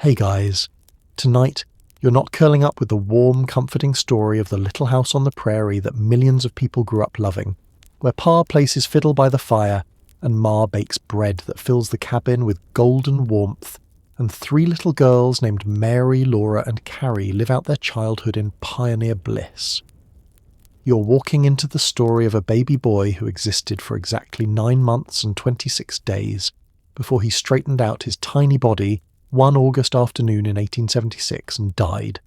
Hey guys, tonight you're not curling up with the warm, comforting story of the little house on the prairie that millions of people grew up loving, where Pa plays his fiddle by the fire and Ma bakes bread that fills the cabin with golden warmth, and three little girls named Mary, Laura and Carrie live out their childhood in pioneer bliss. You're walking into the story of a baby boy who existed for exactly 9 months and 26 days before he straightened out his tiny body one August afternoon in 1876 and died.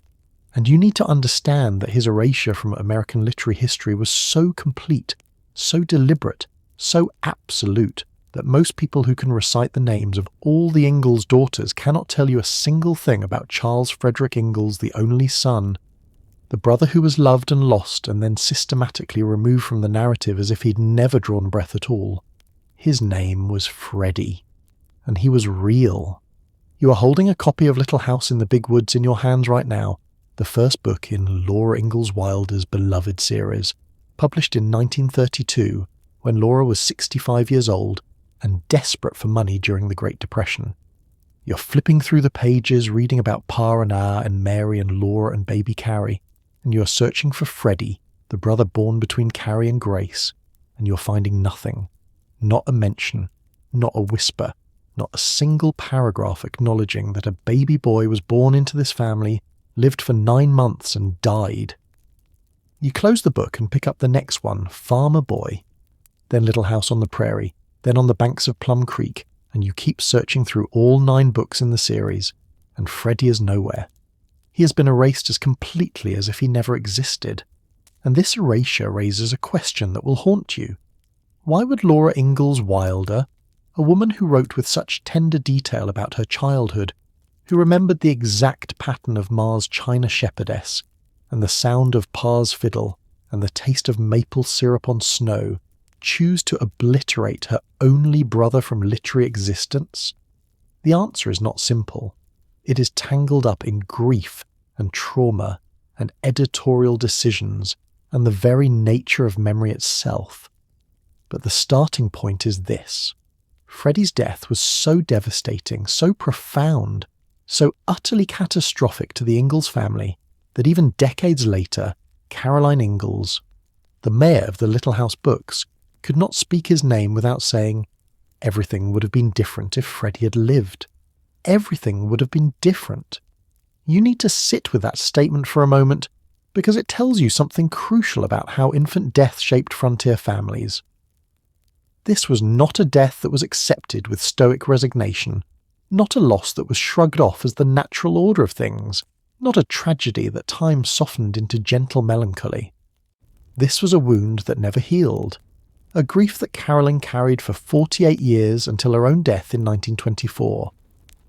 And you need to understand that his erasure from American literary history was so complete, so deliberate, so absolute, that most people who can recite the names of all the Ingalls daughters cannot tell you a single thing about Charles Frederick Ingalls, the only son, the brother who was loved and lost and then systematically removed from the narrative as if he'd never drawn breath at all. His name was Freddie, and he was real. You are holding a copy of Little House in the Big Woods in your hands right now, the first book in Laura Ingalls Wilder's beloved series, published in 1932 when Laura was 65 years old and desperate for money during the Great Depression. You're flipping through the pages reading about Pa and Ah and Mary and Laura and baby Carrie, and you're searching for Freddie, the brother born between Carrie and Grace, and you're finding nothing. Not a mention, not a whisper, not a single paragraph acknowledging that a baby boy was born into this family, lived for 9 months and died. You close the book and pick up the next one, Farmer Boy, then Little House on the Prairie, then On the Banks of Plum Creek, and you keep searching through all 9 books in the series, and Freddie is nowhere. He has been erased as completely as if he never existed. And this erasure raises a question that will haunt you. Why would Laura Ingalls Wilder, a woman who wrote with such tender detail about her childhood, who remembered the exact pattern of Ma's china shepherdess, and the sound of Pa's fiddle, and the taste of maple syrup on snow, choose to obliterate her only brother from literary existence? The answer is not simple. It is tangled up in grief and trauma and editorial decisions and the very nature of memory itself. But the starting point is this. Freddie's death was so devastating, so profound, so utterly catastrophic to the Ingalls family that even decades later, Caroline Ingalls, the mayor of the Little House books, could not speak his name without saying, "Everything would have been different if Freddie had lived. Everything would have been different." You need to sit with that statement for a moment because it tells you something crucial about how infant death shaped frontier families. This was not a death that was accepted with stoic resignation, not a loss that was shrugged off as the natural order of things, not a tragedy that time softened into gentle melancholy. This was a wound that never healed, a grief that Caroline carried for 48 years until her own death in 1924,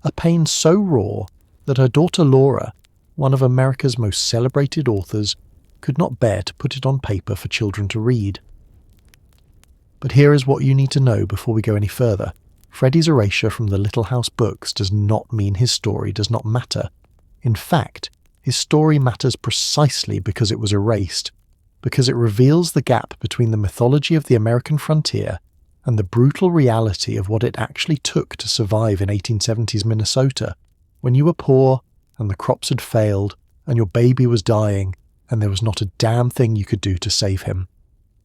a pain so raw that her daughter Laura, one of America's most celebrated authors, could not bear to put it on paper for children to read. But here is what you need to know before we go any further. Freddie's erasure from the Little House books does not mean his story does not matter. In fact, his story matters precisely because it was erased, because it reveals the gap between the mythology of the American frontier and the brutal reality of what it actually took to survive in 1870s Minnesota, when you were poor and the crops had failed and your baby was dying and there was not a damn thing you could do to save him.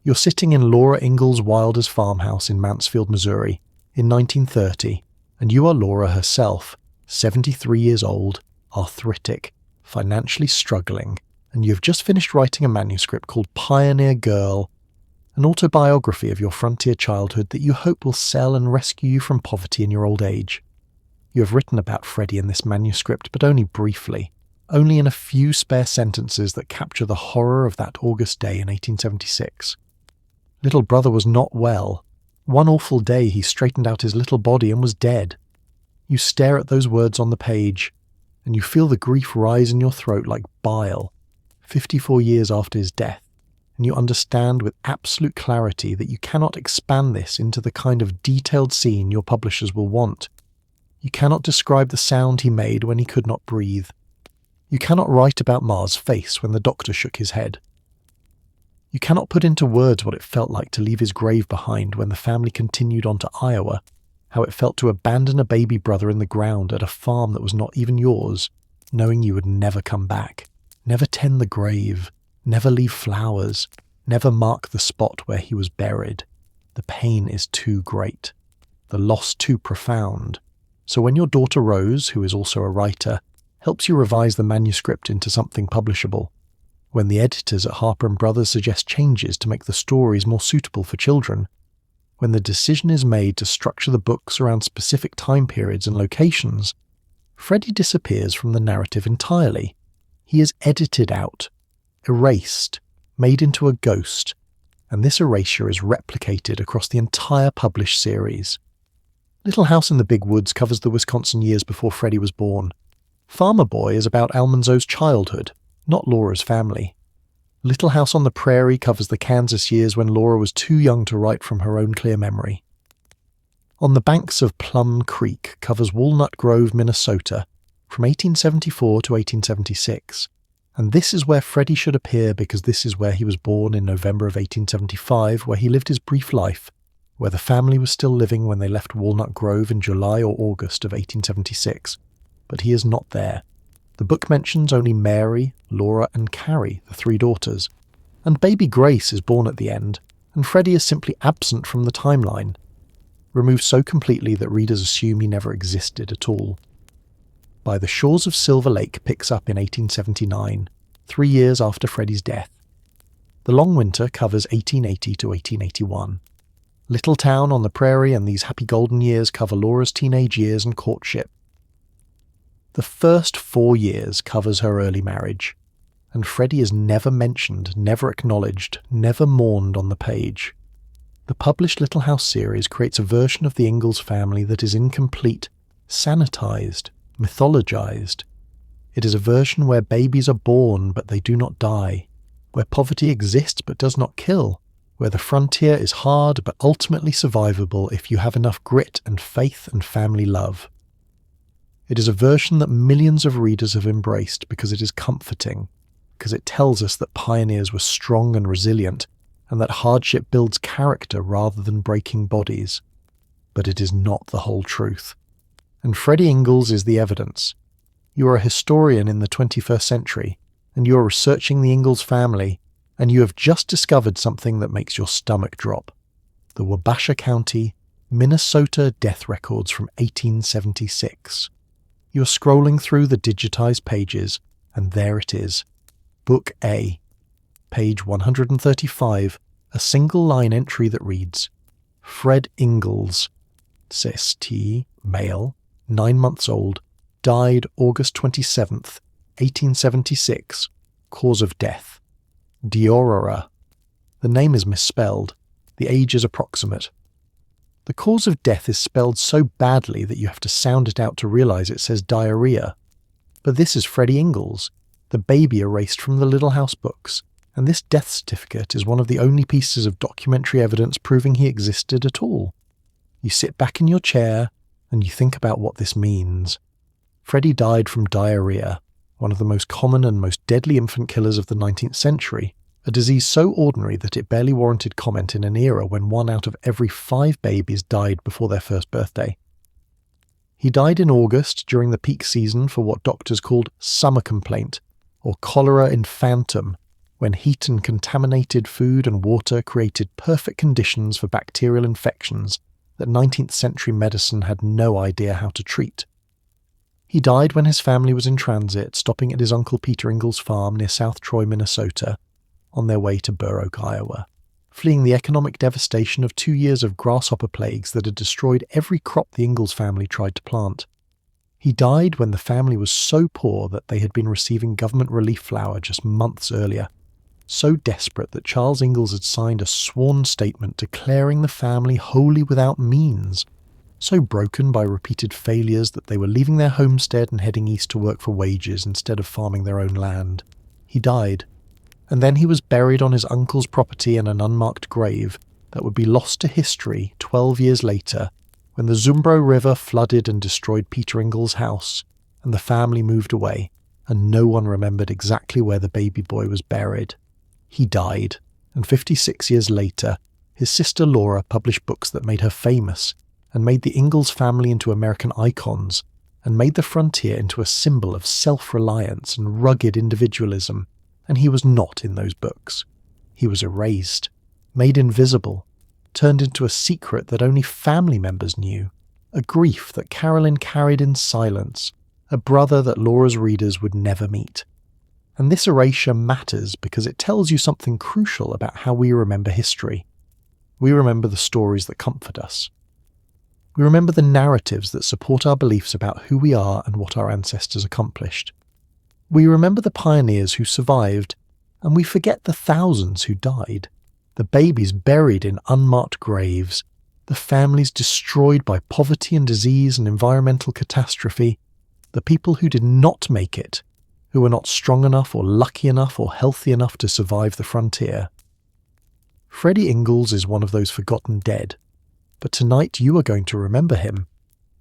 You're sitting in Laura Ingalls Wilder's farmhouse in Mansfield, Missouri, in 1930, and you are Laura herself, 73 years old, arthritic, financially struggling, and you have just finished writing a manuscript called Pioneer Girl, an autobiography of your frontier childhood that you hope will sell and rescue you from poverty in your old age. You have written about Freddie in this manuscript, but only briefly, only in a few spare sentences that capture the horror of that August day in 1876. Little brother was not well. One awful day he straightened out his little body and was dead. You stare at those words on the page, and you feel the grief rise in your throat like bile, 54 years after his death, and you understand with absolute clarity that you cannot expand this into the kind of detailed scene your publishers will want. You cannot describe the sound he made when he could not breathe. You cannot write about Ma's face when the doctor shook his head. You cannot put into words what it felt like to leave his grave behind when the family continued on to Iowa, how it felt to abandon a baby brother in the ground at a farm that was not even yours, knowing you would never come back, never tend the grave, never leave flowers, never mark the spot where he was buried. The pain is too great, the loss too profound. So when your daughter Rose, who is also a writer, helps you revise the manuscript into something publishable, when the editors at Harper & Brothers suggest changes to make the stories more suitable for children, when the decision is made to structure the books around specific time periods and locations, Freddie disappears from the narrative entirely. He is edited out, erased, made into a ghost, and this erasure is replicated across the entire published series. Little House in the Big Woods covers the Wisconsin years before Freddie was born. Farmer Boy is about Almanzo's childhood, not Laura's family. Little House on the Prairie covers the Kansas years when Laura was too young to write from her own clear memory. On the Banks of Plum Creek covers Walnut Grove, Minnesota, from 1874 to 1876. And this is where Freddie should appear because this is where he was born in November of 1875, where he lived his brief life, where the family was still living when they left Walnut Grove in July or August of 1876. But he is not there. The book mentions only Mary, Laura and Carrie, the three daughters, and baby Grace is born at the end, and Freddie is simply absent from the timeline, removed so completely that readers assume he never existed at all. By the Shores of Silver Lake picks up in 1879, 3 years after Freddie's death. The Long Winter covers 1880 to 1881. Little Town on the Prairie and These Happy Golden Years cover Laura's teenage years and courtship. The first 4 years covers her early marriage, and Freddie is never mentioned, never acknowledged, never mourned on the page. The published Little House series creates a version of the Ingalls family that is incomplete, sanitized, mythologized. It is a version where babies are born but they do not die, where poverty exists but does not kill, where the frontier is hard but ultimately survivable if you have enough grit and faith and family love. It is a version that millions of readers have embraced because it is comforting, because it tells us that pioneers were strong and resilient, and that hardship builds character rather than breaking bodies. But it is not the whole truth. And Freddie Ingalls is the evidence. You are a historian in the 21st century, and you are researching the Ingalls family, and you have just discovered something that makes your stomach drop. The Wabasha County, Minnesota death records from 1876. You're scrolling through the digitized pages, and there it is. Book A. Page 135, a single-line entry that reads, Fred Ingalls, St, male, 9 months old, died August 27th, 1876, cause of death. Diarrhea. The name is misspelled. The age is approximate. The cause of death is spelled so badly that you have to sound it out to realize it says diarrhea. But this is Freddie Ingalls, the baby erased from the Little House books, and this death certificate is one of the only pieces of documentary evidence proving he existed at all. You sit back in your chair and you think about what this means. Freddie died from diarrhea, one of the most common and most deadly infant killers of the 19th century, a disease so ordinary that it barely warranted comment in an era when 1 out of every 5 babies died before their first birthday. He died in August during the peak season for what doctors called summer complaint, or cholera infantum, when heat and contaminated food and water created perfect conditions for bacterial infections that 19th century medicine had no idea how to treat. He died when his family was in transit, stopping at his Uncle Peter Ingalls' farm near South Troy, Minnesota, on their way to Burr Oak, Iowa, fleeing the economic devastation of 2 years of grasshopper plagues that had destroyed every crop the Ingalls family tried to plant. He died when the family was so poor that they had been receiving government relief flour just months earlier, so desperate that Charles Ingalls had signed a sworn statement declaring the family wholly without means, so broken by repeated failures that they were leaving their homestead and heading east to work for wages instead of farming their own land. He died. And then he was buried on his uncle's property in an unmarked grave that would be lost to history 12 years later when the Zumbro River flooded and destroyed Peter Ingalls' house, and the family moved away, and no one remembered exactly where the baby boy was buried. He died, and 56 years later, his sister Laura published books that made her famous, and made the Ingalls family into American icons, and made the frontier into a symbol of self-reliance and rugged individualism, and he was not in those books. He was erased, made invisible, turned into a secret that only family members knew, a grief that Carolyn carried in silence, a brother that Laura's readers would never meet. And this erasure matters because it tells you something crucial about how we remember history. We remember the stories that comfort us. We remember the narratives that support our beliefs about who we are and what our ancestors accomplished. We remember the pioneers who survived, and we forget the thousands who died, the babies buried in unmarked graves, the families destroyed by poverty and disease and environmental catastrophe, the people who did not make it, who were not strong enough or lucky enough or healthy enough to survive the frontier. Freddie Ingalls is one of those forgotten dead, but tonight you are going to remember him.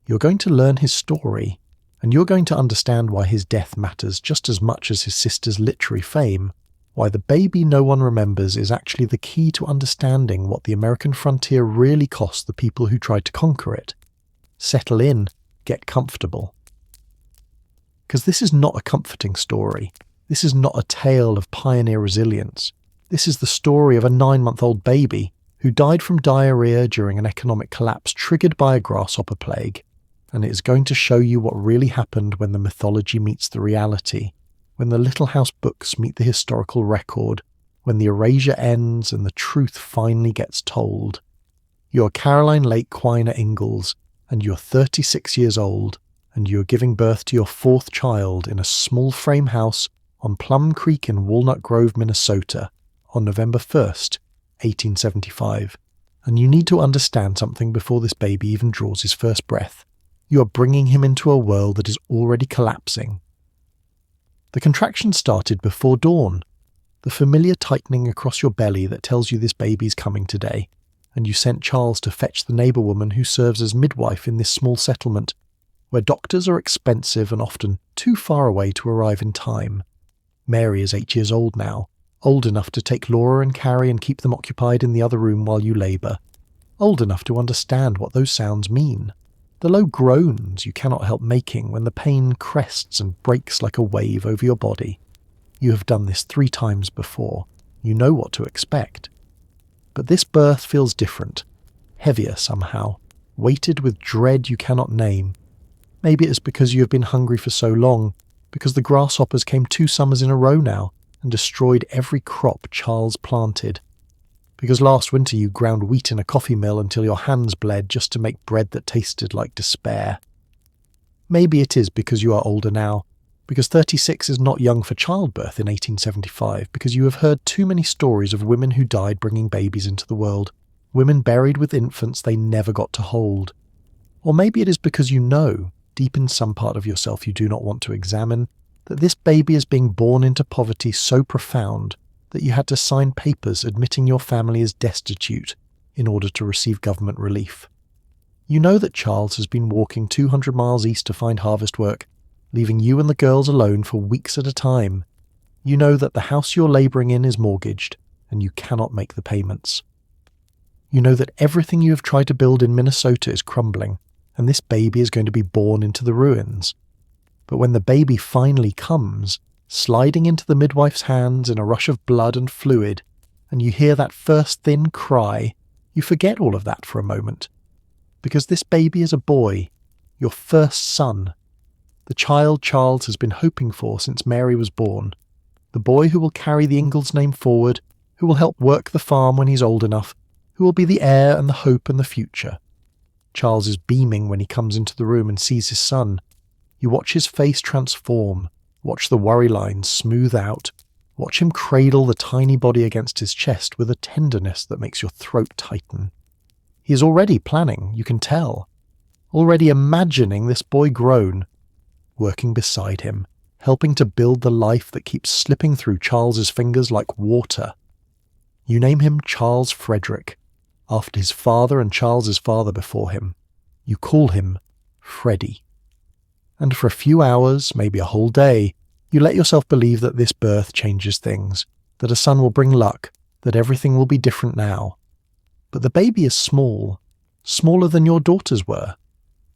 You're going to learn his story, and you're going to understand why his death matters just as much as his sister's literary fame, why the baby no one remembers is actually the key to understanding what the American frontier really cost the people who tried to conquer it. Settle in, get comfortable. Because this is not a comforting story. This is not a tale of pioneer resilience. This is the story of a 9-month-old baby who died from diarrhea during an economic collapse triggered by a grasshopper plague, and it is going to show you what really happened when the mythology meets the reality, when the Little House books meet the historical record, when the erasure ends and the truth finally gets told. You're Caroline Lake Quiner Ingalls, and you're 36 years old, and you're giving birth to your 4th child in a small frame house on Plum Creek in Walnut Grove, Minnesota, on November 1st, 1875. And you need to understand something before this baby even draws his first breath. You are bringing him into a world that is already collapsing. The contraction started before dawn, the familiar tightening across your belly that tells you this baby is coming today, and you sent Charles to fetch the neighbour woman who serves as midwife in this small settlement, where doctors are expensive and often too far away to arrive in time. Mary is 8 years old now, old enough to take Laura and Carrie and keep them occupied in the other room while you labour, old enough to understand what those sounds mean, the low groans you cannot help making when the pain crests and breaks like a wave over your body. You have done this 3 times before. You know what to expect. But this birth feels different, heavier somehow, weighted with dread you cannot name. Maybe it is because you have been hungry for so long, because the grasshoppers came 2 summers in a row now and destroyed every crop Charles planted. Because last winter you ground wheat in a coffee mill until your hands bled just to make bread that tasted like despair. Maybe it is because you are older now, because 36 is not young for childbirth in 1875, because you have heard too many stories of women who died bringing babies into the world, women buried with infants they never got to hold. Or maybe it is because you know, deep in some part of yourself you do not want to examine, that this baby is being born into poverty so profound that you had to sign papers admitting your family is destitute in order to receive government relief. You know that Charles has been walking 200 miles east to find harvest work, leaving you and the girls alone for weeks at a time. You know that the house you're labouring in is mortgaged, and you cannot make the payments. You know that everything you have tried to build in Minnesota is crumbling, and this baby is going to be born into the ruins. But when the baby finally comes, sliding into the midwife's hands in a rush of blood and fluid, and you hear that first thin cry, you forget all of that for a moment. Because this baby is a boy, your first son, the child Charles has been hoping for since Mary was born, the boy who will carry the Ingalls name forward, who will help work the farm when he's old enough, who will be the heir and the hope and the future. Charles is beaming when he comes into the room and sees his son. You watch his face transform, watch the worry lines smooth out, watch him cradle the tiny body against his chest with a tenderness that makes your throat tighten. He is already planning, you can tell, already imagining this boy grown, working beside him, helping to build the life that keeps slipping through Charles's fingers like water. You name him Charles Frederick, after his father and Charles's father before him. You call him Freddie. And for a few hours, maybe a whole day, you let yourself believe that this birth changes things, that a son will bring luck, that everything will be different now. But the baby is small, smaller than your daughters were.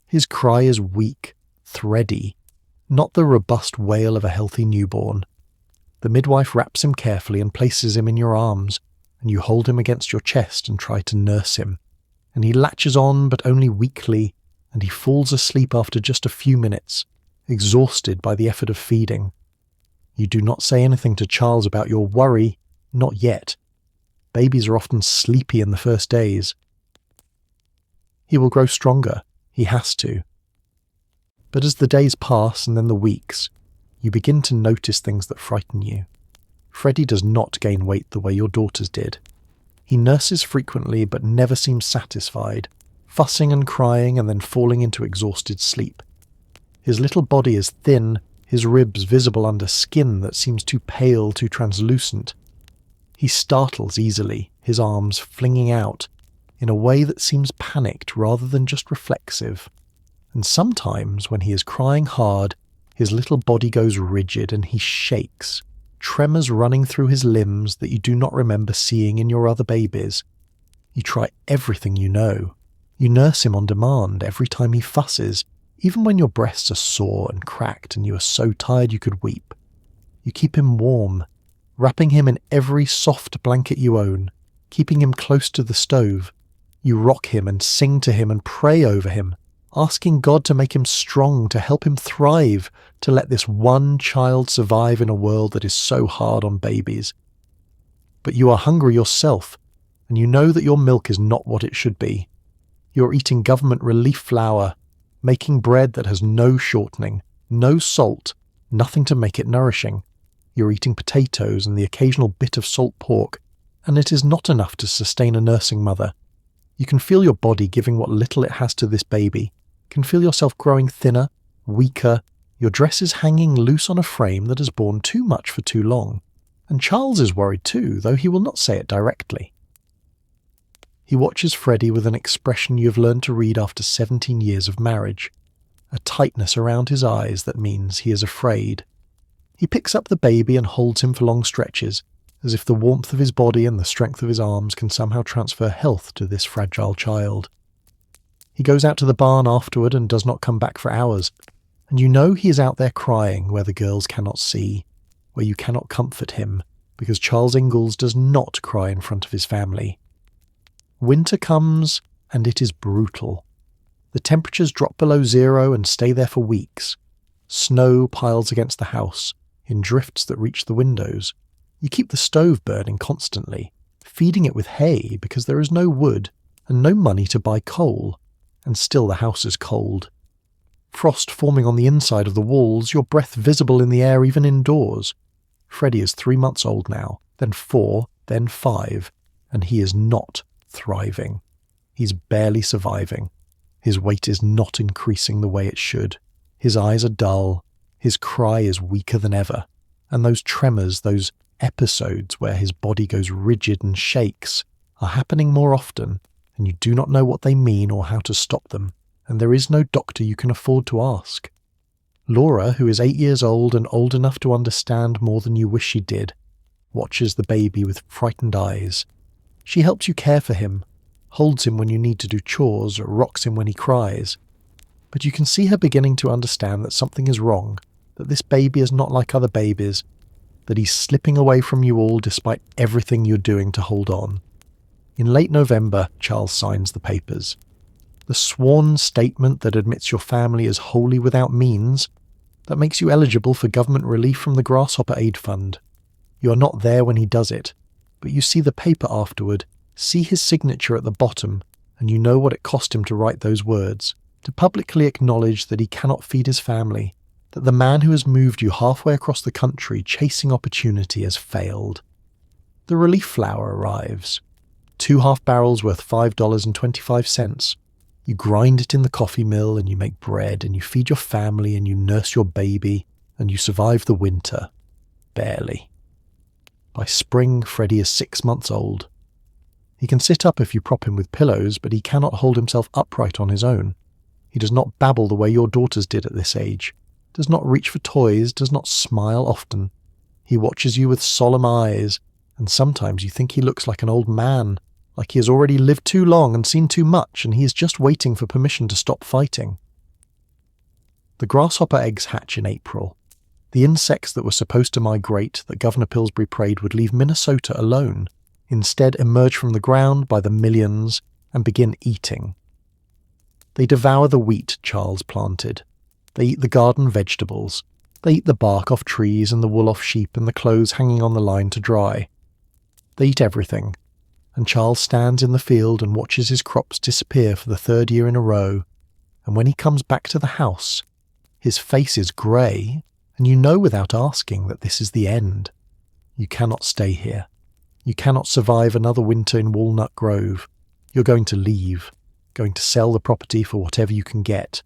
His cry is weak, thready, not the robust wail of a healthy newborn. The midwife wraps him carefully and places him in your arms, and you hold him against your chest and try to nurse him. And he latches on, but only weakly, and he falls asleep after just a few minutes, exhausted by the effort of feeding. You do not say anything to Charles about your worry, not yet. Babies are often sleepy in the first days. He will grow stronger. He has to. But as the days pass and then the weeks, you begin to notice things that frighten you. Freddie does not gain weight the way your daughters did. He nurses frequently but never seems satisfied, fussing and crying and then falling into exhausted sleep. His little body is thin, his ribs visible under skin that seems too pale, too translucent. He startles easily, his arms flinging out, in a way that seems panicked rather than just reflexive. And sometimes, when he is crying hard, his little body goes rigid and he shakes, tremors running through his limbs that you do not remember seeing in your other babies. You try everything you know. You nurse him on demand every time he fusses, even when your breasts are sore and cracked and you are so tired you could weep. You keep him warm, wrapping him in every soft blanket you own, keeping him close to the stove. You rock him and sing to him and pray over him, asking God to make him strong, to help him thrive, to let this one child survive in a world that is so hard on babies. But you are hungry yourself, and you know that your milk is not what it should be. You are eating government relief flour, making bread that has no shortening, no salt, nothing to make it nourishing. You're eating potatoes and the occasional bit of salt pork, and it is not enough to sustain a nursing mother. You can feel your body giving what little it has to this baby, can feel yourself growing thinner, weaker, your dress is hanging loose on a frame that has borne too much for too long. And Charles is worried too, though he will not say it directly. He watches Freddie with an expression you have learned to read after 17 years of marriage, a tightness around his eyes that means he is afraid. He picks up the baby and holds him for long stretches, as if the warmth of his body and the strength of his arms can somehow transfer health to this fragile child. He goes out to the barn afterward and does not come back for hours, and you know he is out there crying where the girls cannot see, where you cannot comfort him, because Charles Ingalls does not cry in front of his family. Winter comes, and it is brutal. The temperatures drop below zero and stay there for weeks. Snow piles against the house, in drifts that reach the windows. You keep the stove burning constantly, feeding it with hay because there is no wood and no money to buy coal, and still the house is cold. Frost forming on the inside of the walls, your breath visible in the air even indoors. Freddie is 3 months old now, then 4, then 5, and he is not thriving. He's barely surviving. His weight is not increasing the way it should. His eyes are dull. His cry is weaker than ever. And those tremors, those episodes where his body goes rigid and shakes, are happening more often, and you do not know what they mean or how to stop them, and there is no doctor you can afford to ask. Laura, who is 8 years old and old enough to understand more than you wish she did, watches the baby with frightened eyes. She helps you care for him, holds him when you need to do chores, or rocks him when he cries. But you can see her beginning to understand that something is wrong, that this baby is not like other babies, that he's slipping away from you all despite everything you're doing to hold on. In late November, Charles signs the papers. The sworn statement that admits your family is wholly without means, that makes you eligible for government relief from the Grasshopper Aid Fund. You are not there when he does it, but you see the paper afterward, see his signature at the bottom, and you know what it cost him to write those words, to publicly acknowledge that he cannot feed his family, that the man who has moved you halfway across the country chasing opportunity has failed. The relief flour arrives. 2 half barrels worth $5.25. You grind it in the coffee mill and you make bread and you feed your family and you nurse your baby and you survive the winter. Barely. By spring, Freddie is 6 months old. He can sit up if you prop him with pillows, but he cannot hold himself upright on his own. He does not babble the way your daughters did at this age, does not reach for toys, does not smile often. He watches you with solemn eyes, and sometimes you think he looks like an old man, like he has already lived too long and seen too much and he is just waiting for permission to stop fighting. The grasshopper eggs hatch in April. The insects that were supposed to migrate, that Governor Pillsbury prayed would leave Minnesota alone, instead emerge from the ground by the millions and begin eating. They devour the wheat Charles planted. They eat the garden vegetables. They eat the bark off trees and the wool off sheep and the clothes hanging on the line to dry. They eat everything, and Charles stands in the field and watches his crops disappear for the third year in a row, and when he comes back to the house, his face is grey, and you know without asking that this is the end. You cannot stay here. You cannot survive another winter in Walnut Grove. You're going to leave, going to sell the property for whatever you can get,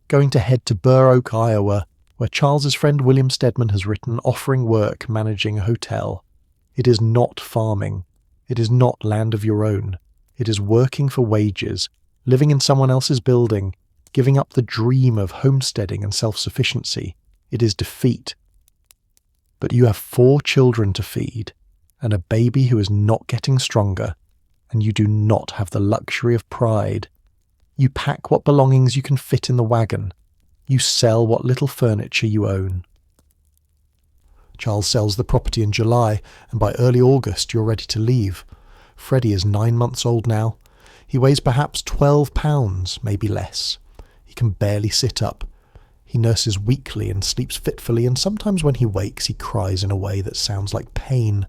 going to head to Burr Oak, Iowa, where Charles's friend William Stedman has written offering work managing a hotel. It is not farming. It is not land of your own. It is working for wages, living in someone else's building, giving up the dream of homesteading and self-sufficiency. It is defeat. But you have 4 children to feed, and a baby who is not getting stronger, and you do not have the luxury of pride. You pack what belongings you can fit in the wagon. You sell what little furniture you own. Charles sells the property in July, and by early August you're ready to leave. Freddie is 9 months old now. He weighs perhaps 12 pounds, maybe less. He can barely sit up. He nurses weakly and sleeps fitfully, and sometimes when he wakes he cries in a way that sounds like pain,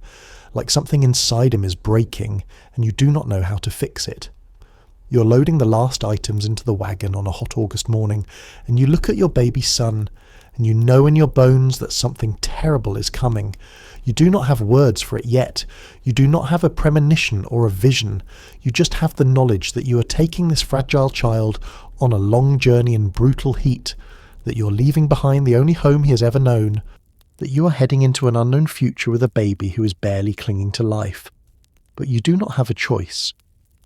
like something inside him is breaking, and you do not know how to fix it. You're loading the last items into the wagon on a hot August morning, and you look at your baby son, and you know in your bones that something terrible is coming. You do not have words for it yet. You do not have a premonition or a vision. You just have the knowledge that you are taking this fragile child on a long journey in brutal heat, that you're leaving behind the only home he has ever known, that you are heading into an unknown future with a baby who is barely clinging to life. But you do not have a choice.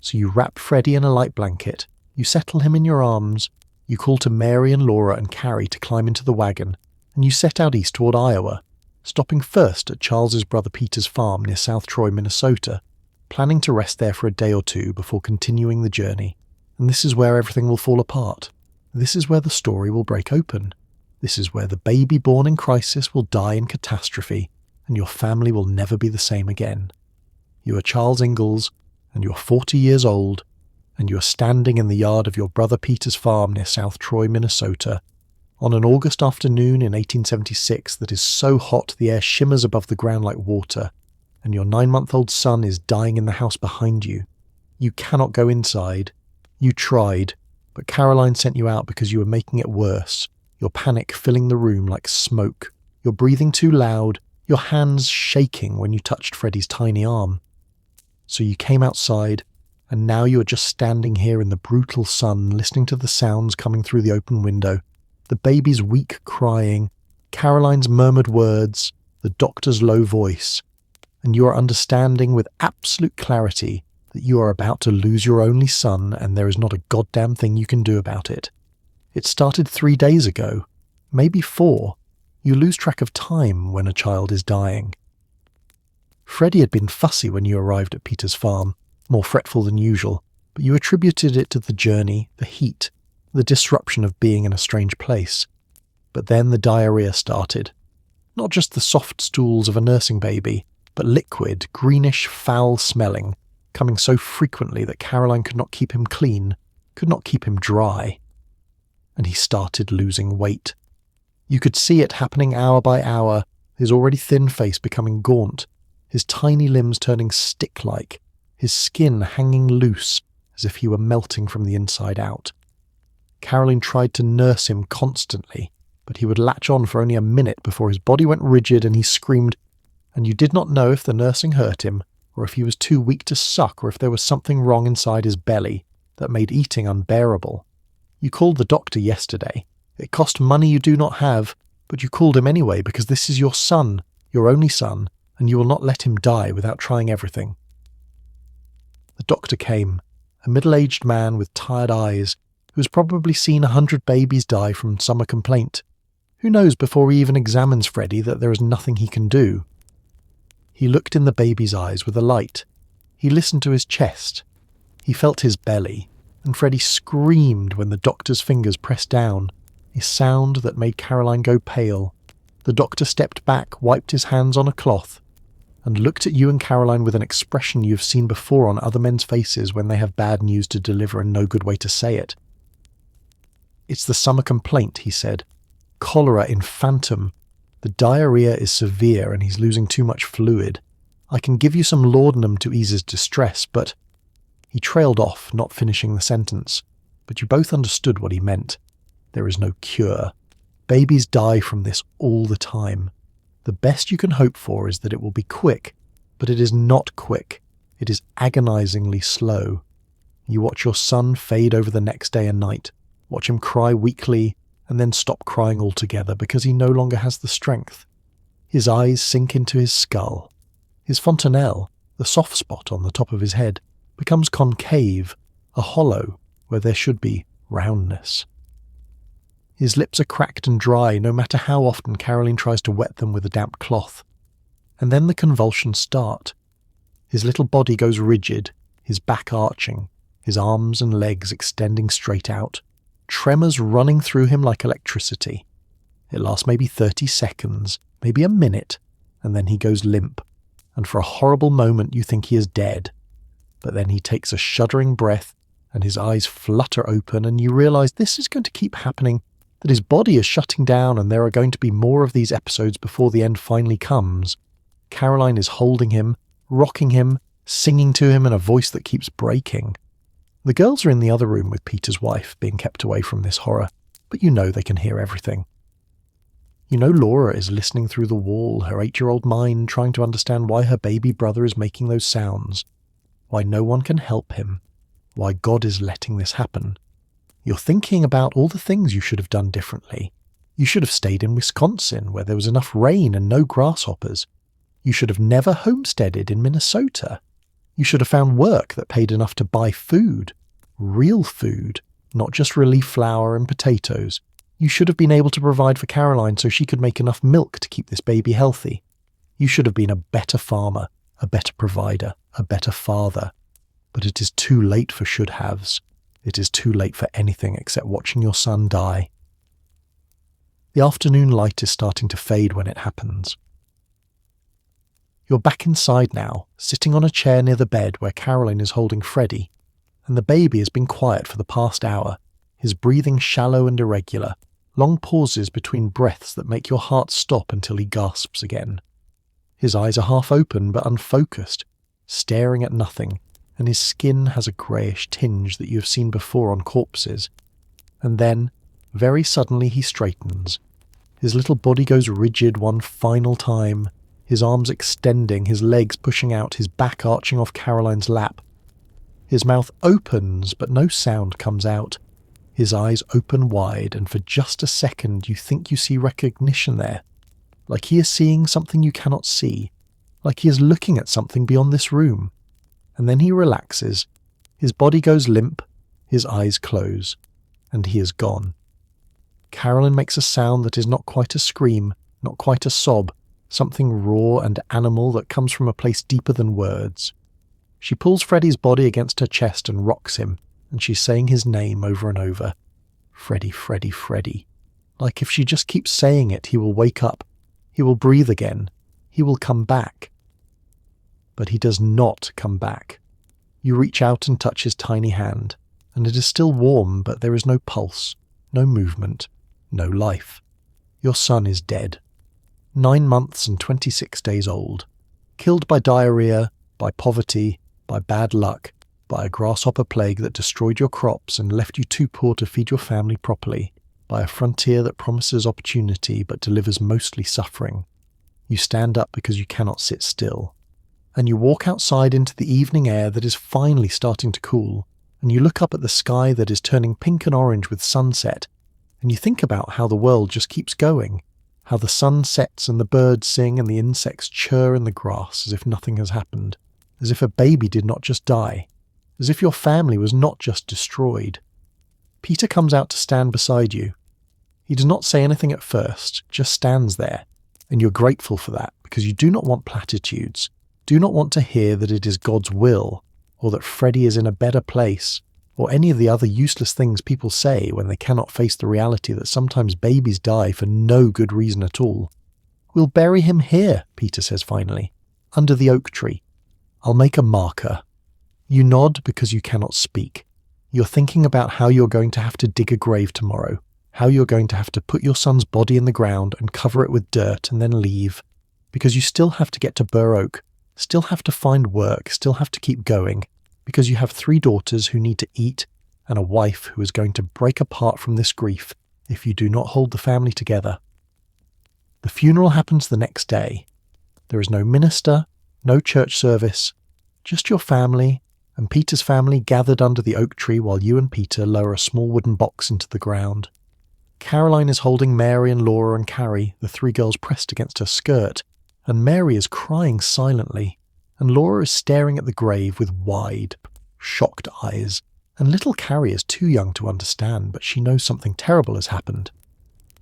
So you wrap Freddie in a light blanket, you settle him in your arms, you call to Mary and Laura and Carrie to climb into the wagon, and you set out east toward Iowa, stopping first at Charles's brother Peter's farm near South Troy, Minnesota, planning to rest there for a day or two before continuing the journey. And this is where everything will fall apart. This is where the story will break open. This is where the baby born in crisis will die in catastrophe, and your family will never be the same again. You are Charles Ingalls, and you're 40 years old, and you're standing in the yard of your brother Peter's farm near South Troy, Minnesota, on an August afternoon in 1876 that is so hot the air shimmers above the ground like water, and your 9-month-old son is dying in the house behind you. You cannot go inside. You tried, but Caroline sent you out because you were making it worse, your panic filling the room like smoke, your breathing too loud, your hands shaking when you touched Freddie's tiny arm. So you came outside, and now you are just standing here in the brutal sun, listening to the sounds coming through the open window, the baby's weak crying, Caroline's murmured words, the doctor's low voice, and you are understanding with absolute clarity that you are about to lose your only son, and there is not a goddamn thing you can do about it. It started 3 days ago, maybe 4. You lose track of time when a child is dying. Freddie had been fussy when you arrived at Peter's farm, more fretful than usual, but you attributed it to the journey, the heat, the disruption of being in a strange place. But then the diarrhea started. Not just the soft stools of a nursing baby, but liquid, greenish, foul-smelling, coming so frequently that Caroline could not keep him clean, could not keep him dry. And he started losing weight. You could see it happening hour by hour, his already thin face becoming gaunt, his tiny limbs turning stick-like, his skin hanging loose as if he were melting from the inside out. Caroline tried to nurse him constantly, but he would latch on for only a minute before his body went rigid and he screamed, and you did not know if the nursing hurt him, or if he was too weak to suck, or if there was something wrong inside his belly that made eating unbearable. You called the doctor yesterday. It cost money you do not have, but you called him anyway because this is your son, your only son, and you will not let him die without trying everything. The doctor came, a middle-aged man with tired eyes, who has probably seen 100 babies die from summer complaint. Who knows before he even examines Freddie that there is nothing he can do? He looked in the baby's eyes with a light. He listened to his chest. He felt his belly, and Freddie screamed when the doctor's fingers pressed down, a sound that made Caroline go pale. The doctor stepped back, wiped his hands on a cloth, and looked at you and Caroline with an expression you've seen before on other men's faces when they have bad news to deliver and no good way to say it. "It's the summer complaint," he said. "Cholera infantum. The diarrhea is severe and he's losing too much fluid. I can give you some laudanum to ease his distress, but—" He trailed off, not finishing the sentence, but you both understood what he meant. There is no cure. Babies die from this all the time. The best you can hope for is that it will be quick, but it is not quick. It is agonizingly slow. You watch your son fade over the next day and night, watch him cry weakly, and then stop crying altogether because he no longer has the strength. His eyes sink into his skull. His fontanelle, the soft spot on the top of his head, becomes concave, a hollow where there should be roundness. His lips are cracked and dry no matter how often Caroline tries to wet them with a damp cloth. And then the convulsions start. His little body goes rigid, his back arching, his arms and legs extending straight out, tremors running through him like electricity. It lasts maybe 30 seconds, maybe a minute, and then he goes limp, and for a horrible moment you think he is dead. But then he takes a shuddering breath, and his eyes flutter open, and you realise this is going to keep happening, that his body is shutting down and there are going to be more of these episodes before the end finally comes. Caroline is holding him, rocking him, singing to him in a voice that keeps breaking. The girls are in the other room with Peter's wife, being kept away from this horror, but you know they can hear everything. You know Laura is listening through the wall, her 8-year-old mind trying to understand why her baby brother is making those sounds, why no one can help him, why God is letting this happen. You're thinking about all the things you should have done differently. You should have stayed in Wisconsin, where there was enough rain and no grasshoppers. You should have never homesteaded in Minnesota. You should have found work that paid enough to buy food, real food, not just relief flour and potatoes. You should have been able to provide for Caroline so she could make enough milk to keep this baby healthy. You should have been a better farmer, a better provider, a better father. But it is too late for should-haves. It is too late for anything except watching your son die. The afternoon light is starting to fade when it happens. You're back inside now, sitting on a chair near the bed where Caroline is holding Freddie, and the baby has been quiet for the past hour, his breathing shallow and irregular, long pauses between breaths that make your heart stop until he gasps again. His eyes are half open but unfocused, staring at nothing, and his skin has a greyish tinge that you have seen before on corpses. And then, very suddenly he straightens. His little body goes rigid one final time, his arms extending, his legs pushing out, his back arching off Caroline's lap. His mouth opens, but no sound comes out. His eyes open wide, and for just a second you think you see recognition there, like he is seeing something you cannot see, like he is looking at something beyond this room. And then he relaxes, his body goes limp, his eyes close, and he is gone. Caroline makes a sound that is not quite a scream, not quite a sob, something raw and animal that comes from a place deeper than words. She pulls Freddie's body against her chest and rocks him, and she's saying his name over and over. Freddie, Freddie, Freddie. Like if she just keeps saying it, he will wake up, he will breathe again, he will come back. But he does not come back. You reach out and touch his tiny hand, and it is still warm, but there is no pulse, no movement, no life. Your son is dead. 9 months and 26 days old. Killed by diarrhea, by poverty, by bad luck, by a grasshopper plague that destroyed your crops and left you too poor to feed your family properly, by a frontier that promises opportunity but delivers mostly suffering. You stand up because you cannot sit still. And you walk outside into the evening air that is finally starting to cool, and you look up at the sky that is turning pink and orange with sunset, and you think about how the world just keeps going, how the sun sets and the birds sing and the insects chirr in the grass as if nothing has happened, as if a baby did not just die, as if your family was not just destroyed. Peter comes out to stand beside you. He does not say anything at first, just stands there, and you're grateful for that because you do not want platitudes. do not want to hear that it is God's will, or that Freddie is in a better place, or any of the other useless things people say when they cannot face the reality that sometimes babies die for no good reason at all. We'll bury him here, Peter says finally, under the oak tree. I'll make a marker. You nod because you cannot speak. You're thinking about how you're going to have to dig a grave tomorrow, how you're going to have to put your son's body in the ground and cover it with dirt and then leave, because you still have to get to Burr Oak, still have to find work, still have to keep going, because you have 3 daughters who need to eat and a wife who is going to break apart from this grief if you do not hold the family together. The funeral happens the next day. There is no minister, no church service, just your family and Peter's family gathered under the oak tree while you and Peter lower a small wooden box into the ground. Caroline is holding Mary and Laura and Carrie, the 3 girls pressed against her skirt, and Mary is crying silently, and Laura is staring at the grave with wide, shocked eyes, and little Carrie is too young to understand, but she knows something terrible has happened.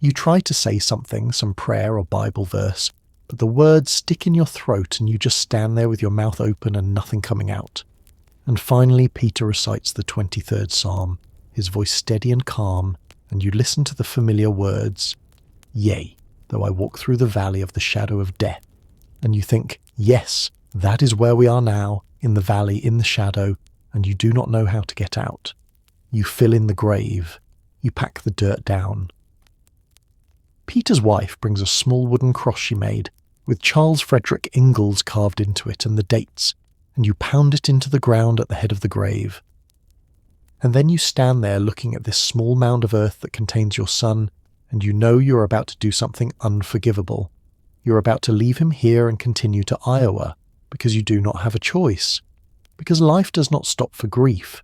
You try to say something, some prayer or Bible verse, but the words stick in your throat and you just stand there with your mouth open and nothing coming out. And finally Peter recites the 23rd Psalm, his voice steady and calm, and you listen to the familiar words, "Yea, though I walk through the valley of the shadow of death." And you think, yes, that is where we are now, in the valley, in the shadow, and you do not know how to get out. You fill in the grave. You pack the dirt down. Peter's wife brings a small wooden cross she made, with Charles Frederick Ingalls carved into it and the dates, and you pound it into the ground at the head of the grave. And then you stand there looking at this small mound of earth that contains your son, and you know you're about to do something unforgivable. You're about to leave him here and continue to Iowa, because you do not have a choice. Because life does not stop for grief.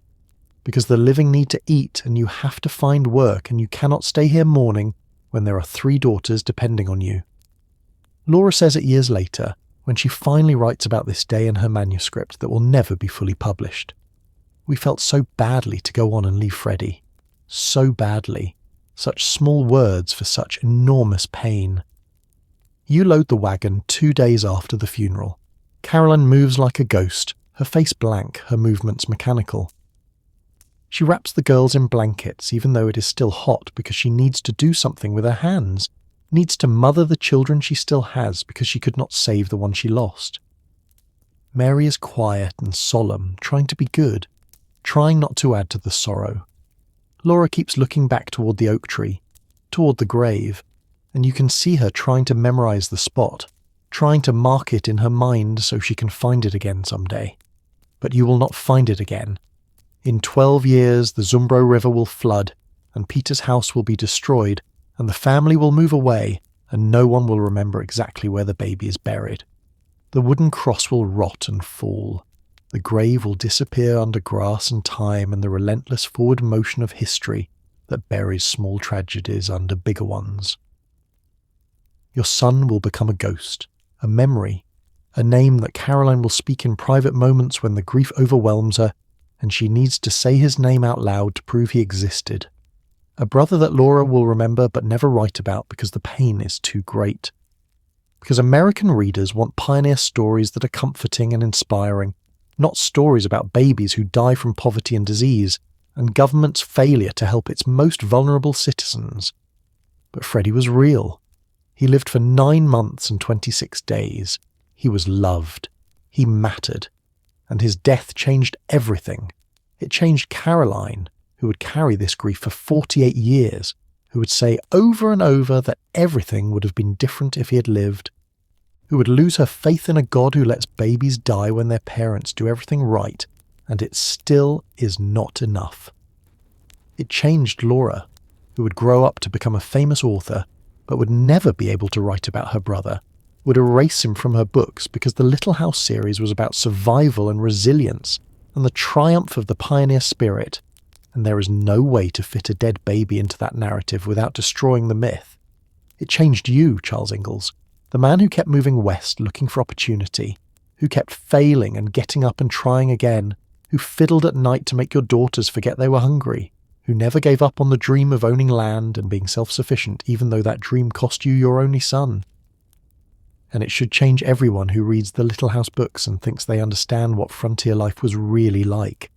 Because the living need to eat and you have to find work and you cannot stay here mourning when there are 3 daughters depending on you. Laura says it years later, when she finally writes about this day in her manuscript that will never be fully published. We felt so badly to go on and leave Freddie. So badly. Such small words for such enormous pain. You load the wagon 2 days after the funeral. Caroline moves like a ghost, her face blank, her movements mechanical. She wraps the girls in blankets even though it is still hot because she needs to do something with her hands, needs to mother the children she still has because she could not save the one she lost. Mary is quiet and solemn, trying to be good, trying not to add to the sorrow. Laura keeps looking back toward the oak tree, toward the grave, and you can see her trying to memorize the spot, trying to mark it in her mind so she can find it again someday. But you will not find it again. In 12 years the Zumbro River will flood, and Peter's house will be destroyed, and the family will move away, and no one will remember exactly where the baby is buried. The wooden cross will rot and fall. The grave will disappear under grass and time and the relentless forward motion of history that buries small tragedies under bigger ones. Your son will become a ghost, a memory, a name that Caroline will speak in private moments when the grief overwhelms her and she needs to say his name out loud to prove he existed. A brother that Laura will remember but never write about because the pain is too great. Because American readers want pioneer stories that are comforting and inspiring, not stories about babies who die from poverty and disease, and government's failure to help its most vulnerable citizens. But Freddie was real. He lived for 9 months and 26 days. He was loved. He mattered. And his death changed everything. It changed Caroline, who would carry this grief for 48 years, who would say over and over that everything would have been different if he had lived, who would lose her faith in a God who lets babies die when their parents do everything right, and it still is not enough. It changed Laura, who would grow up to become a famous author, but would never be able to write about her brother, would erase him from her books because the Little House series was about survival and resilience and the triumph of the pioneer spirit, and there is no way to fit a dead baby into that narrative without destroying the myth. It changed you, Charles Ingalls, the man who kept moving west looking for opportunity, who kept failing and getting up and trying again, who fiddled at night to make your daughters forget they were hungry, who never gave up on the dream of owning land and being self-sufficient even though that dream cost you your only son. and it should change everyone who reads the Little House books and thinks they understand what frontier life was really like.